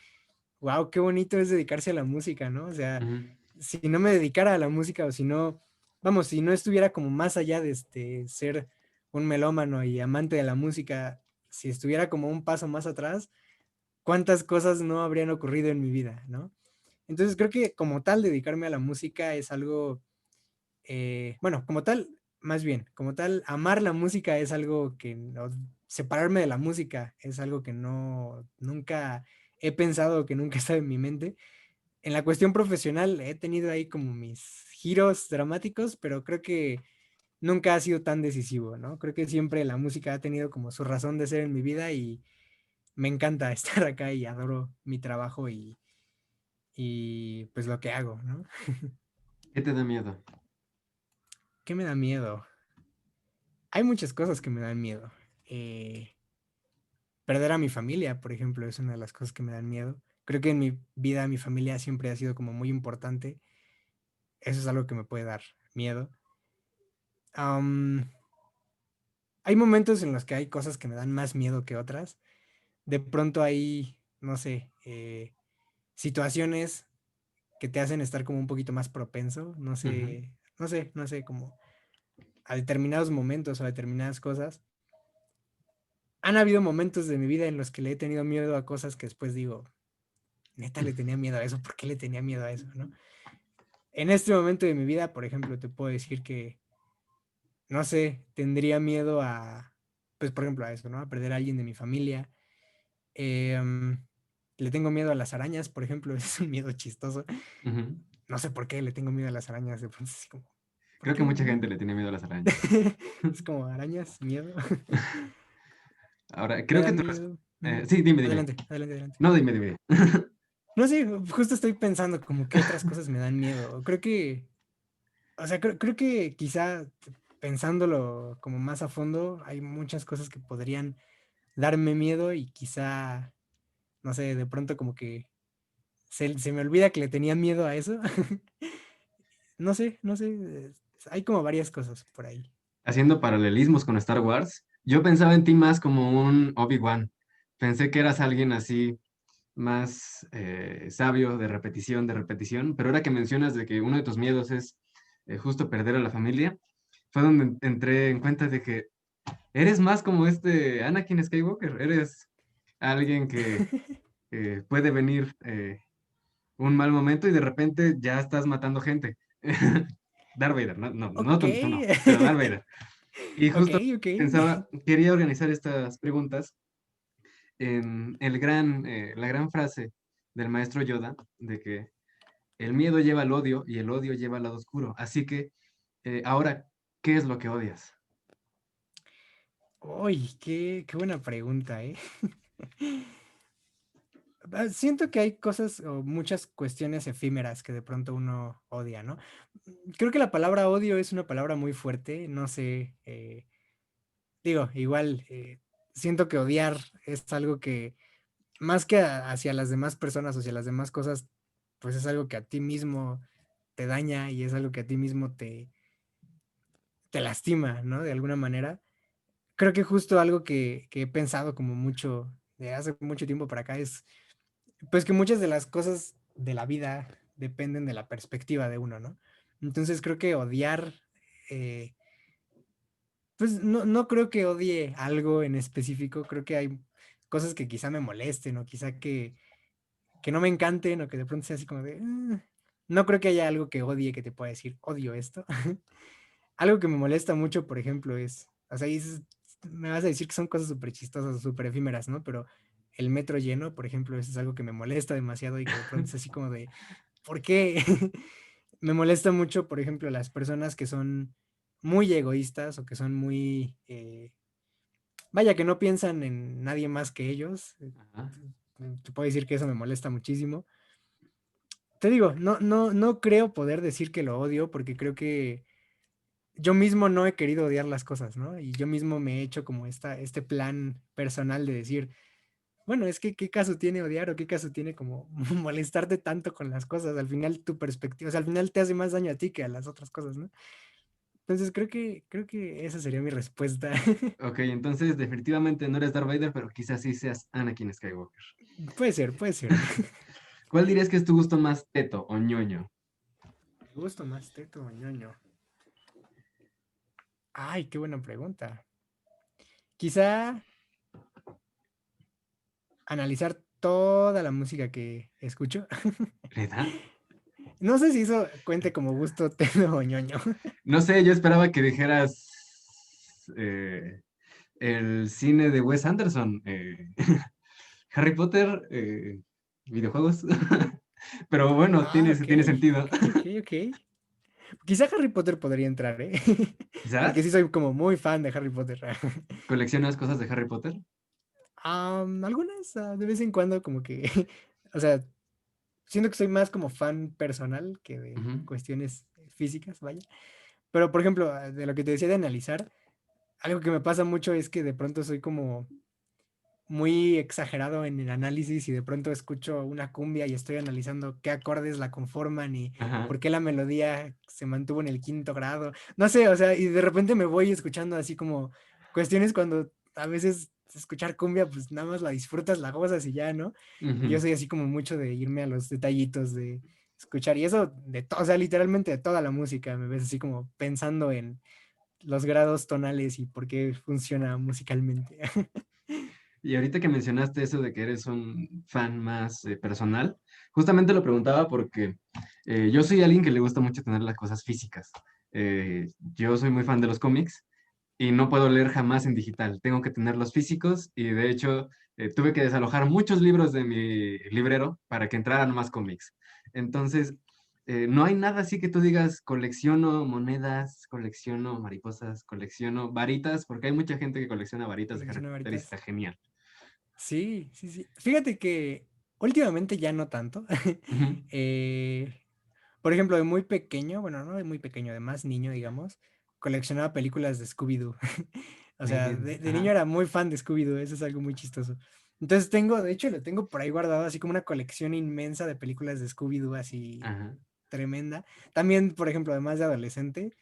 wow, qué bonito es dedicarse a la música, ¿no? O sea, Ujú. si no me dedicara a la música o si no, vamos, si no estuviera como más allá de ser un melómano y amante de la música, si estuviera como un paso más atrás, cuántas cosas no habrían ocurrido en mi vida, ¿no? Entonces creo que como tal dedicarme a la música es algo, bueno, como tal, más bien, como tal, amar la música es algo que no, separarme de la música es algo que no, nunca he pensado, que nunca está en mi mente. En la cuestión profesional he tenido ahí como mis giros dramáticos, pero creo que nunca ha sido tan decisivo, ¿no? Creo que siempre la música ha tenido como su razón de ser en mi vida y me encanta estar acá y adoro mi trabajo y pues lo que hago, ¿no? ¿Qué te da miedo? ¿Qué me da miedo? Hay muchas cosas que me dan miedo. Eh, Perder a mi familia, por ejemplo, es una de las cosas que me dan miedo. Creo que en mi vida mi familia siempre ha sido como muy importante. Eso es algo que me puede dar miedo. Am, Hay momentos en los que hay cosas que me dan más miedo que otras. De pronto hay, no sé, situaciones que te hacen estar como un poquito más propenso. No Ujú. sé, no sé, como a determinados momentos o a determinadas cosas. Han habido momentos de mi vida en los que le he tenido miedo a cosas que después digo, neta le tenía miedo a eso, ¿por qué le tenía miedo a eso, no? En este momento de mi vida, por ejemplo, te puedo decir que, no sé, tendría miedo a, pues por ejemplo a eso, ¿no? A perder a alguien de mi familia. Em, Le tengo miedo a las arañas, por ejemplo, es un miedo chistoso. Ujú. No sé por qué le tengo miedo a las arañas, de pronto es así como, ¿por Creo que qué? mucha gente le tiene miedo a las arañas. Es como arañas, miedo. Ahora, Me creo que dan tú... miedo. Sí, dime, dime. Adelante, adelante, adelante. No, dime, dime. No sé, justo estoy pensando como qué otras cosas me dan miedo. Creo que, o sea, creo que quizá pensándolo como más a fondo, hay muchas cosas que podrían darme miedo y quizá, no sé, de pronto como que se me olvida que le tenía miedo a eso. No sé, no sé, hay como varias cosas por ahí. Haciendo paralelismos con Star Wars, yo pensaba en ti más como un Obi-Wan. Pensé que eras alguien así más sabio de repetición, pero ahora que mencionas de que uno de tus miedos es justo perder a la familia, fue donde entré en cuenta de que eres más como este Anakin Skywalker, eres alguien que puede venir un mal momento y de repente ya estás matando gente. Darth Vader, no, no, no, Ok, tú no, pero Darth Vader. Y ok, justo ok. pensaba, quería organizar estas preguntas en la gran frase del maestro Yoda de que el miedo lleva al odio y el odio lleva al lado oscuro. Así que, ahora, ¿qué es lo que odias? Uy, qué buena pregunta, ¿eh? Siento que hay cosas o muchas cuestiones efímeras que de pronto uno odia, ¿no? Creo que la palabra odio es una palabra muy fuerte, no sé, digo, igual, siento que odiar es algo que más que hacia las demás personas o hacia las demás cosas, pues es algo que a ti mismo te daña y es algo que a ti mismo te lastima, ¿no? De alguna manera. Creo que justo algo que he pensado como mucho, de hace mucho tiempo para acá es, pues que muchas de las cosas de la vida dependen de la perspectiva de uno, ¿no? Entonces creo que odiar, eh, pues no creo que odie algo en específico, creo que hay cosas que quizá me molesten o quizá que no me encanten o que de pronto sea así como de... No creo que haya algo que odie que te pueda decir, odio esto. Algo que me molesta mucho, por ejemplo, es, o sea, me vas a decir que son cosas súper chistosas o súper efímeras, ¿no? Pero el metro lleno, por ejemplo, eso es algo que me molesta demasiado y que de pronto es así como de, ¿por qué? Me molesta mucho, por ejemplo, las personas que son muy egoístas o que son muy, vaya, que no piensan en nadie más que ellos. Ajá. Te puedo decir que eso me molesta muchísimo. Te digo, no creo poder decir que lo odio porque creo que yo mismo no he querido odiar las cosas, ¿no? Y yo mismo me he hecho como este plan personal de decir, bueno, es que qué caso tiene odiar o qué caso tiene como molestarte tanto con las cosas. Al final tu perspectiva, o sea, al final te hace más daño a ti que a las otras cosas, ¿no? Entonces creo que esa sería mi respuesta. Ok, entonces definitivamente no eres Darth Vader, pero quizás sí seas Anakin Skywalker. Puede ser, puede ser. ¿Cuál dirías que es tu gusto más teto o ñoño? Me gusta más teto o ñoño. Ay, qué buena pregunta. Quizá analizar toda la música que escucho. ¿Neta? No sé si eso cuente como gusto teto o ñoño. No sé, yo esperaba que dijeras el cine de Wes Anderson, Harry Potter, videojuegos. Pero bueno, Ah, ok. tiene sentido. Ok, ok, ok. Quizá Harry Potter podría entrar, ¿eh? Porque sí ¿Quizás soy como muy fan de Harry Potter. coleccionas cosas de Harry Potter? Algunas, de vez en cuando, como que, o sea, siento que soy más como fan personal que de Ujú. cuestiones físicas, vaya. Pero, por ejemplo, de lo que te decía de analizar, algo que me pasa mucho es que de pronto soy como muy exagerado en el análisis y de pronto escucho una cumbia y estoy analizando qué acordes la conforman y Ajá. por qué la melodía se mantuvo en el quinto grado. No sé, o sea, y de repente me voy escuchando así como cuestiones cuando a veces escuchar cumbia, pues nada más la disfrutas, la gozas y ya, ¿no? Y yo Ujú. soy así como mucho de irme a los detallitos de escuchar y eso de todo, o sea, literalmente de toda la música, me ves así como pensando en los grados tonales y por qué funciona musicalmente. Y ahorita que mencionaste eso de que eres un fan más personal, justamente lo preguntaba porque yo soy alguien que le gusta mucho tener las cosas físicas. Yo soy muy fan de los cómics y no puedo leer jamás en digital. Tengo que tenerlos físicos y de hecho tuve que desalojar muchos libros de mi librero para que entraran más cómics. Entonces, no hay nada así que tú digas, colecciono monedas, colecciono mariposas, colecciono varitas, porque hay mucha gente que colecciona varitas de Harry Colecciono Potter y varitas. está genial. Sí, sí, sí. Fíjate que últimamente ya no tanto. Ujú. Eh, por ejemplo, de muy pequeño, bueno, no de muy pequeño, de más niño, digamos, coleccionaba películas de Scooby-Doo. O Me sea, entiendes. de niño Ajá, era muy fan de Scooby-Doo, eso es algo muy chistoso. Entonces tengo, de hecho, lo tengo por ahí guardado, así como una colección inmensa de películas de Scooby-Doo, así ajá. tremenda. También, por ejemplo, además de adolescente,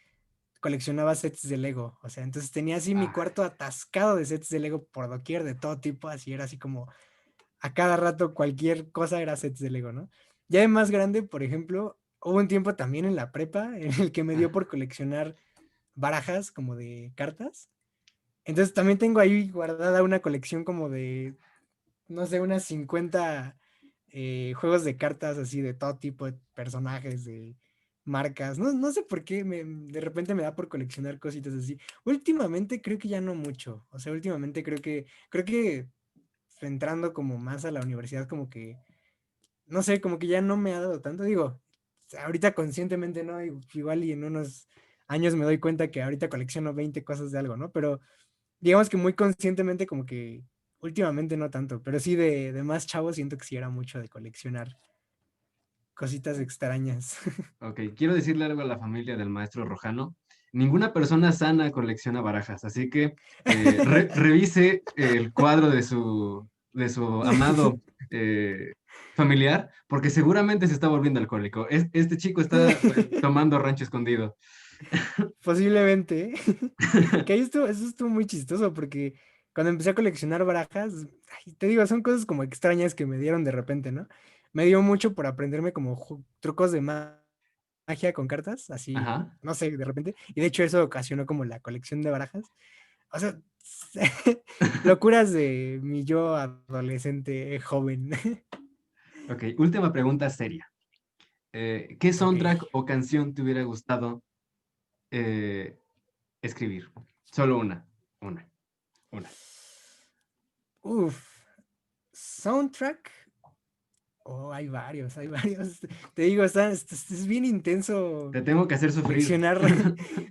coleccionaba sets de Lego. O sea, entonces tenía así mi Ah, cuarto atascado de sets de Lego por doquier, de todo tipo, así era así como a cada rato cualquier cosa era sets de Lego, ¿no? Ya de más grande, por ejemplo, hubo un tiempo también en la prepa en el que me dio ah, por coleccionar barajas como de cartas. Entonces también tengo ahí guardada una colección como de, no sé, unas 50 juegos de cartas así de todo tipo de personajes, de marcas. No, no sé por qué de repente me da por coleccionar cositas así. Últimamente creo que ya no mucho. O sea, últimamente creo que entrando como más a la universidad, como que, no sé, como que ya no me ha dado tanto. Digo, ahorita conscientemente no, igual y en unos años me doy cuenta que ahorita colecciono 20 cosas de algo, ¿no? Pero digamos que muy conscientemente como que últimamente no tanto, pero sí de más chavo siento que sí era mucho de coleccionar cositas extrañas. ok, quiero decirle algo a la familia del maestro Rojano. Ninguna persona sana colecciona barajas, así que revise el cuadro de su amado eh, familiar, porque seguramente se está volviendo alcohólico. Este chico está tomando rancho escondido. Posiblemente. Que ahí estuvo, eso estuvo muy chistoso porque cuando empecé a coleccionar barajas, ay, te digo, son cosas como extrañas que me dieron de repente, ¿no? Me dio mucho por aprenderme como trucos de magia con cartas, así, Ajá. no sé, de repente. Y de hecho eso ocasionó como la colección de barajas. O sea, locuras de mi yo adolescente joven. Ok, última pregunta seria. ¿Qué Ok. soundtrack o canción te hubiera gustado eh, escribir? Solo una, una. Uf. Soundtrack. Oh, hay varios, hay varios. Te digo, es bien intenso Te tengo que hacer sufrir. seleccionar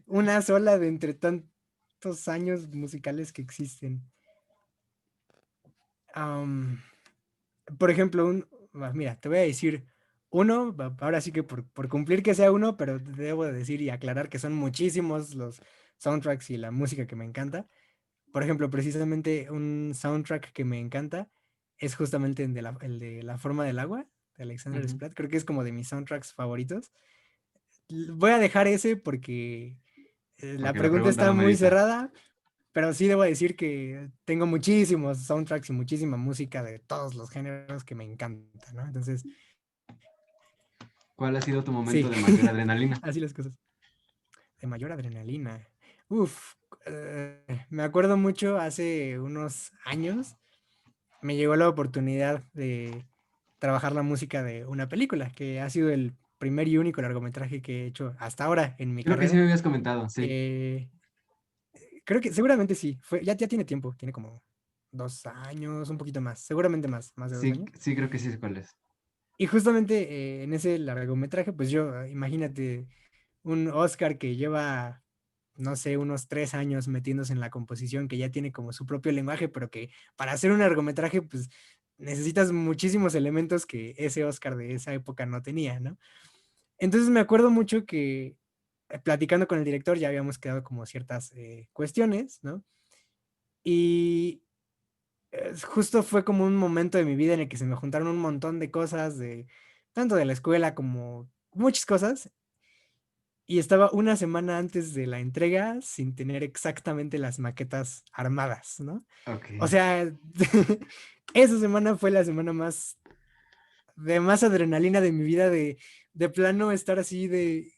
una sola de entre tantos años musicales que existen. Am, por ejemplo, mira, te voy a decir uno, ahora sí que por cumplir que sea uno, pero debo de decir y aclarar que son muchísimos los soundtracks y la música que me encanta. Por ejemplo, precisamente un soundtrack que me encanta es justamente el de La forma del agua, de Alexander Ujú. Desplat. Creo que es como de mis soundtracks favoritos. Voy a dejar ese porque la Porque la pregunta pregunta está lo muy merita. cerrada, pero sí debo decir que tengo muchísimos soundtracks y muchísima música de todos los géneros que me encanta, ¿no? Entonces, ¿Cuál ha sido tu momento sí, de mayor adrenalina? así las cosas. De mayor adrenalina. Uf, me acuerdo mucho hace unos años, me llegó la oportunidad de trabajar la música de una película, que ha sido el primer y único largometraje que he hecho hasta ahora en mi Creo que sí carrera. me habías comentado, sí. Eh, Creo que seguramente sí, ya tiene tiempo, tiene como 2 años, un poquito más, seguramente más de dos Sí, años. sí, creo que sí sé cuál es. Y justamente en ese largometraje, pues yo, imagínate, un Oscar que lleva, no sé, unos 3 años metiéndose en la composición, que ya tiene como su propio lenguaje, pero que para hacer un largometraje, pues necesitas muchísimos elementos que ese Oscar de esa época no tenía, ¿no? Entonces me acuerdo mucho que platicando con el director ya habíamos quedado como ciertas cuestiones, ¿no? Y justo fue como un momento de mi vida en el que se me juntaron un montón de cosas, tanto de la escuela como muchas cosas, y estaba una semana antes de la entrega sin tener exactamente las maquetas armadas, ¿no? Ok. O sea, esa semana fue la semana de más adrenalina de mi vida, de plano estar así de,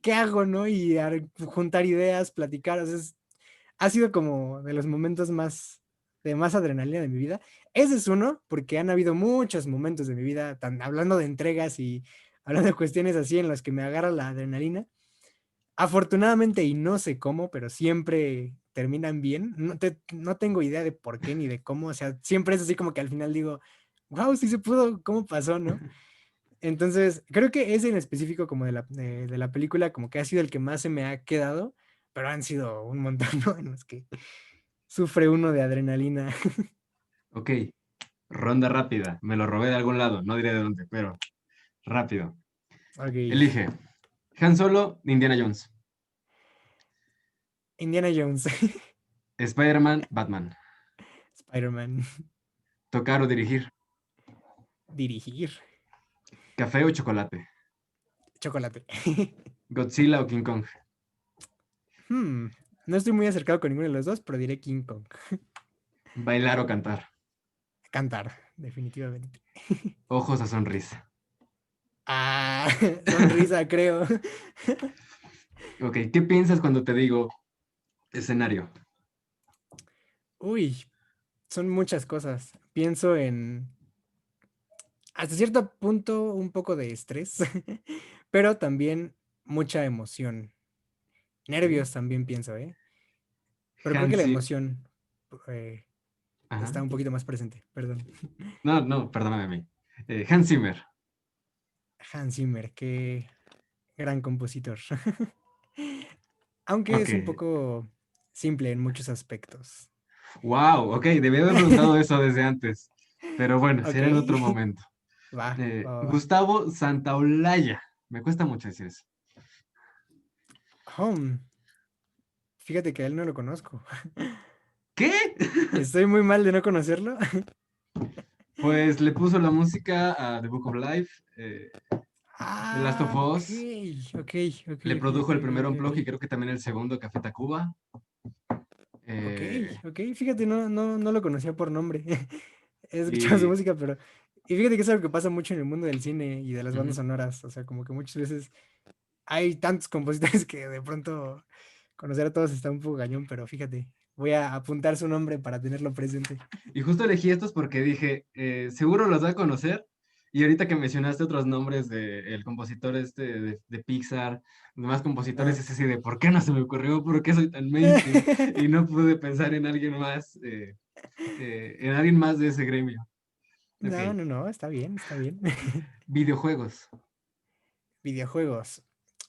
¿qué hago, no? Y juntar ideas, platicar, o sea, ha sido como de los momentos de más adrenalina de mi vida. Ese es uno, porque han habido muchos momentos de mi vida, hablando de entregas y hablando de cuestiones así en las que me agarra la adrenalina. Afortunadamente, y no sé cómo, pero siempre terminan bien. No tengo idea de por qué ni de cómo, o sea, siempre es así como que al final digo, wow, sí se pudo, ¿cómo pasó, no? Entonces, creo que ese en específico como de la película, como que ha sido el que más se me ha quedado, pero han sido un montón, ¿no? En los que sufre uno de adrenalina. Ok, ronda rápida. Me lo robé de algún lado, no diré de dónde, pero rápido. Ok. Elige. Han Solo, Indiana Jones. Indiana Jones. Spider-Man, Batman. Spider-Man. Tocar o dirigir. Dirigir. Café o chocolate. Chocolate. Godzilla o King Kong. Hmm, no estoy muy acercado con ninguno de los dos, pero diré King Kong. Bailar o cantar. Cantar, definitivamente. Ojos o sonrisa. Ah, sonrisa, creo. Ok, ¿qué piensas cuando te digo escenario? Uy, son muchas cosas. Pienso en, hasta cierto punto, un poco de estrés, pero también mucha emoción. Ok. Nervios también pienso, ¿eh? Pero creo que la Hansi. emoción eh, Ajá. está un poquito más presente, perdón. No, no, perdóname a mí. Hans Zimmer. Hans Zimmer, qué gran compositor. Aunque Ok. es un poco simple en muchos aspectos. Wow, ok, debí haber preguntado eso desde antes. Pero bueno, Ok, será en otro momento. va, va, va, va. Gustavo Santaolalla. Me cuesta mucho decir eso. Home, fíjate que a él no lo conozco. ¿Qué? Estoy muy mal de no conocerlo. Pues le puso la música a The Book of Life, The Last of Ah, ok, Us. ok, ok, Le ok, produjo ok, el primer ok, Unplugged y ok. creo que también el segundo, Café Tacuba. Ok, Eh, ok, fíjate, no lo conocía por nombre. He escuchado su y música, pero. Y fíjate que es algo que pasa mucho en el mundo del cine y de las bandas ujú. sonoras. O sea, como que muchas veces hay tantos compositores que de pronto conocer a todos está un poco gañón, pero fíjate, voy a apuntar su nombre para tenerlo presente. Y justo elegí estos porque dije, seguro los va a conocer. Y ahorita que mencionaste otros nombres del compositor este de Pixar, demás compositores, Ah. es así de, ¿por qué no se me ocurrió? ¿Por qué soy tan mainstream? Y no pude pensar en alguien más de ese gremio. Ok, No, está bien, está bien. videojuegos. Videojuegos.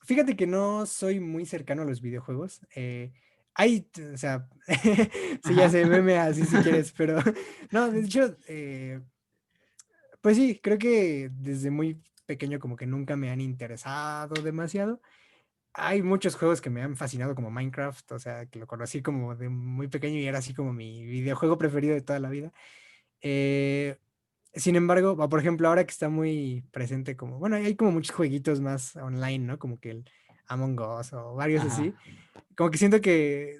Fíjate que no soy muy cercano a los videojuegos. O sea, sí, ya Ajá. sé, meme así si quieres, pero no, de hecho, pues sí, creo que desde muy pequeño como que nunca me han interesado demasiado. Hay muchos juegos que me han fascinado como Minecraft, o sea, que lo conocí como de muy pequeño y era así como mi videojuego preferido de toda la vida. Eh, Sin embargo, por ejemplo, ahora que está muy presente como, bueno, hay como muchos jueguitos más online, ¿no? Como que el Among Us o varios así. Ajá. Como que siento que,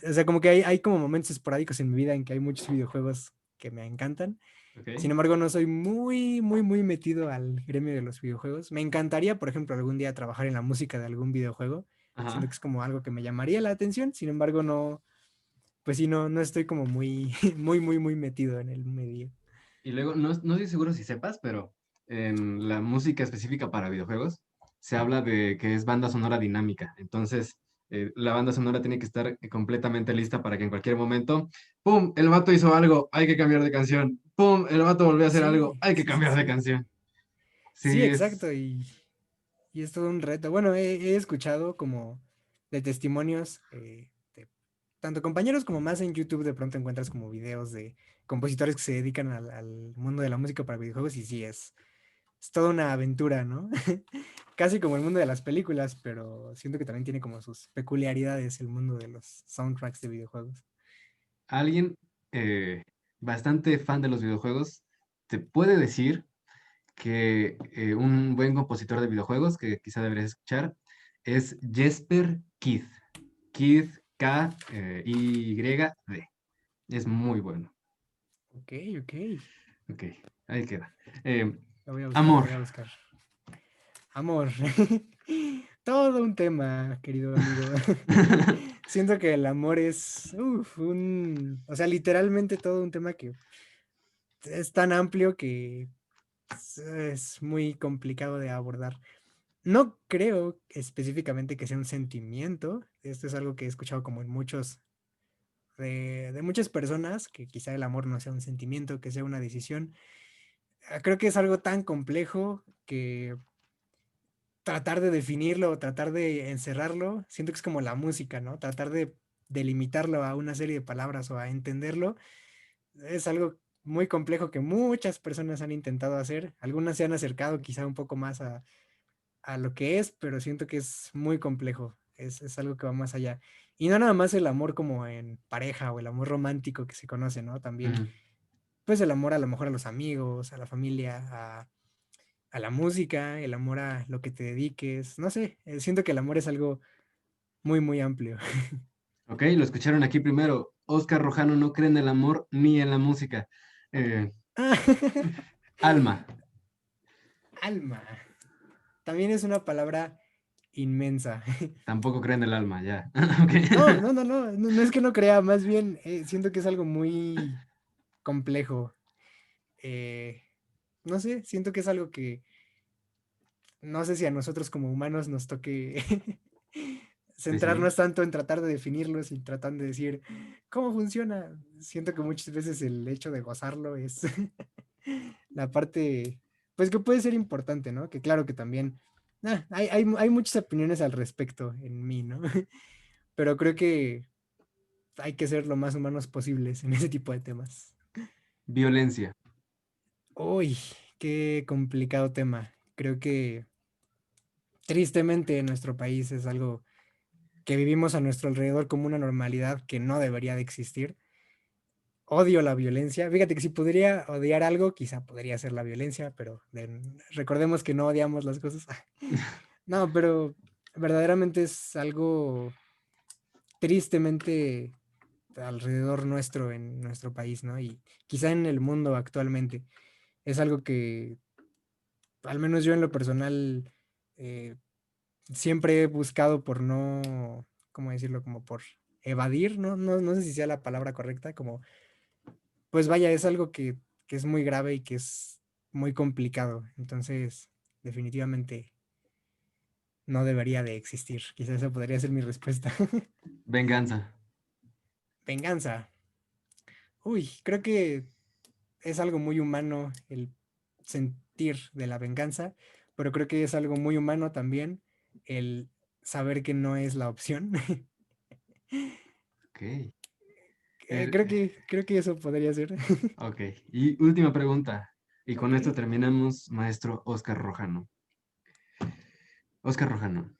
o sea, como que hay como momentos esporádicos en mi vida en que hay muchos videojuegos que me encantan. Ok. Sin embargo, no soy muy metido al gremio de los videojuegos. Me encantaría, por ejemplo, algún día trabajar en la música de algún videojuego. Siento que Ajá. es como algo que me llamaría la atención. Sin embargo, no, pues sí, no estoy como muy, muy metido en el medio. Y luego, no estoy seguro si sepas, pero en la música específica para videojuegos se habla de que es banda sonora dinámica. Entonces, la banda sonora tiene que estar completamente lista para que en cualquier momento, ¡pum! El vato hizo algo, hay que cambiar de canción. ¡Pum! El vato volvió a hacer algo, Sí, hay que sí, sí, cambiar de sí. canción. Sí, Sí, exacto. Y es todo un reto. Bueno, he escuchado como de testimonios de tanto compañeros como más en YouTube de pronto encuentras como videos de compositores que se dedican al mundo de la música para videojuegos y sí, es toda una aventura, ¿no? Casi como el mundo de las películas, pero siento que también tiene como sus peculiaridades el mundo de los soundtracks de videojuegos. alguien bastante fan de los videojuegos te puede decir que un buen compositor de videojuegos que quizá deberías escuchar es Jesper Kyd. Kid K-Y-D. Es muy bueno. Ok, ok. Ok, ahí queda. Eh, Lo voy a buscar, lo amor. voy a buscar. Amor. Todo un tema, querido amigo. Siento que el amor es o sea, literalmente todo un tema que es tan amplio que es muy complicado de abordar. No creo específicamente que sea un sentimiento. Esto es algo que he escuchado como en de muchas personas, que quizá el amor no sea un sentimiento, que sea una decisión. Creo que es algo tan complejo que tratar de definirlo o tratar de encerrarlo, siento que es como la música, ¿no? Tratar de delimitarlo a una serie de palabras o a entenderlo, es algo muy complejo que muchas personas han intentado hacer. Algunas se han acercado quizá un poco más a lo que es, pero siento que es muy complejo. es algo que va más allá. Y no nada más el amor como en pareja o el amor romántico que se conoce, ¿no? También, Ujú. pues el amor a lo mejor a los amigos, a la familia, a la música, el amor a lo que te dediques, no sé, siento que el amor es algo muy, muy amplio. Ok, lo escucharon aquí primero. Oscar Rojano no cree en el amor ni en la música. Eh, Alma, Alma. También es una palabra inmensa. tampoco cree en el alma, ya. Ok. No, no, no, no, no, no es que no crea, más bien siento que es algo muy complejo. Eh, no sé, siento que es algo que no sé si a nosotros como humanos nos toque Sí, sí. centrarnos tanto en tratar de definirlos y tratando de decir cómo funciona. Siento que muchas veces el hecho de gozarlo es la parte, pues que puede ser importante, ¿no? Que claro que también hay muchas opiniones al respecto en mí, ¿no? Pero creo que hay que ser lo más humanos posibles en ese tipo de temas. Violencia. Uy, qué complicado tema. Creo que tristemente en nuestro país es algo que vivimos a nuestro alrededor como una normalidad que no debería de existir. Odio la violencia. Fíjate que si podría odiar algo, quizá podría ser la violencia, pero recordemos que no odiamos las cosas. No, pero verdaderamente es algo tristemente alrededor nuestro en nuestro país, ¿no? Y quizá en el mundo actualmente. Es algo que, al menos yo en lo personal, eh, siempre he buscado por no, ¿cómo decirlo? Como por evadir, ¿no? No sé si sea la palabra correcta, como, pues vaya, es algo que es muy grave y que es muy complicado. Entonces, definitivamente no debería de existir. Quizás esa podría ser mi respuesta. Venganza. Venganza. Uy, creo que es algo muy humano el sentir de la venganza, pero creo que es algo muy humano también el saber que no es la opción. Ok. El- Creo que eso podría ser. ok. Y última pregunta. Y con esto Ok. terminamos, maestro Oscar Rojano. Oscar Rojano.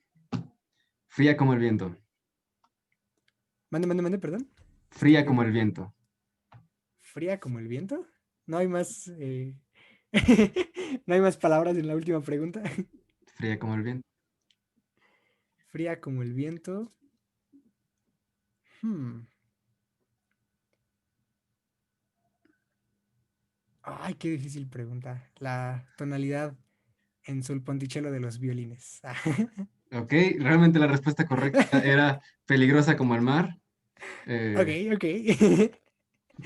Fría como el viento. Mande, mande, mande, perdón. Es que Fría creo como que el viento. fría como el viento. No hay más. No hay más palabras en la última pregunta. Fría como el viento. Fría como el viento. Hmm. Ay, qué difícil pregunta. La tonalidad en sul ponticello de los violines. Ok, realmente la respuesta correcta era peligrosa como el mar. Ok, Eh, ok.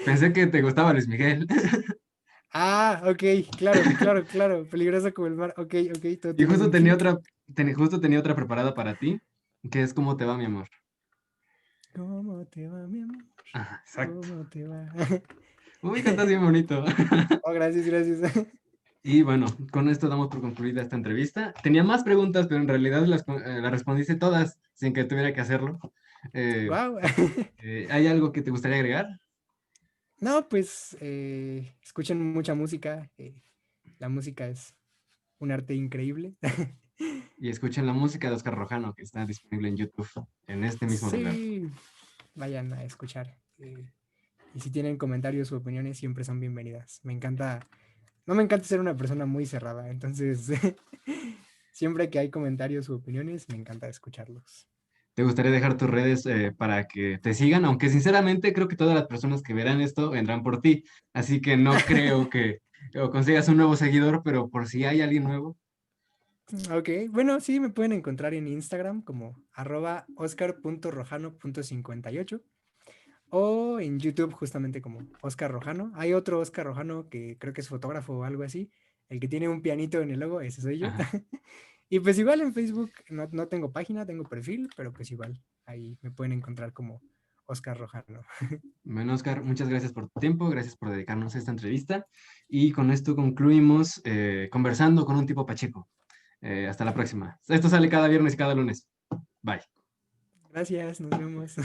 Pensé que te gustaba Luis Miguel. Ah, ok, claro, claro, claro. Peligrosa como el mar. Ok, ok, todo Y tiene justo tenía sentido. otra, justo tenía otra preparada para ti, que es ¿Cómo te va, mi amor? ¿Cómo te va, mi amor? Ajá, exacto. ¿Cómo te va? Uy, cantas bien bonito. Oh, gracias, gracias. Y bueno, con esto damos por concluida esta entrevista. Tenía más preguntas, pero en realidad las respondiste todas sin que tuviera que hacerlo. Eh, Wow. ¿Hay algo que te gustaría agregar? No, pues escuchen mucha música. La música es un arte increíble. Y escuchen la música de Oscar Rojano, que está disponible en YouTube, en este mismo lugar. Sí, vayan a escuchar. Y si tienen comentarios u opiniones, siempre son bienvenidas. Me encanta, no me encanta ser una persona muy cerrada, entonces siempre que hay comentarios u opiniones, me encanta escucharlos. ¿Te gustaría dejar tus redes para que te sigan? Aunque sinceramente creo que todas las personas que verán esto vendrán por ti. Así que no creo que o consigas un nuevo seguidor, pero por si hay alguien nuevo. Ok, bueno, sí, me pueden encontrar en Instagram como @oscar.rojano.58 o en YouTube justamente como Oscar Rojano. Hay otro Oscar Rojano que creo que es fotógrafo o algo así, el que tiene un pianito en el logo, ese soy yo. Ajá. Y pues igual en Facebook no tengo página, tengo perfil, pero pues igual ahí me pueden encontrar como Oscar Rojano. Bueno, Oscar, muchas gracias por tu tiempo, gracias por dedicarnos a esta entrevista. Y con esto concluimos conversando con un tipo Pacheco. Hasta la próxima. Esto sale cada viernes y cada lunes. Bye. Gracias, nos vemos.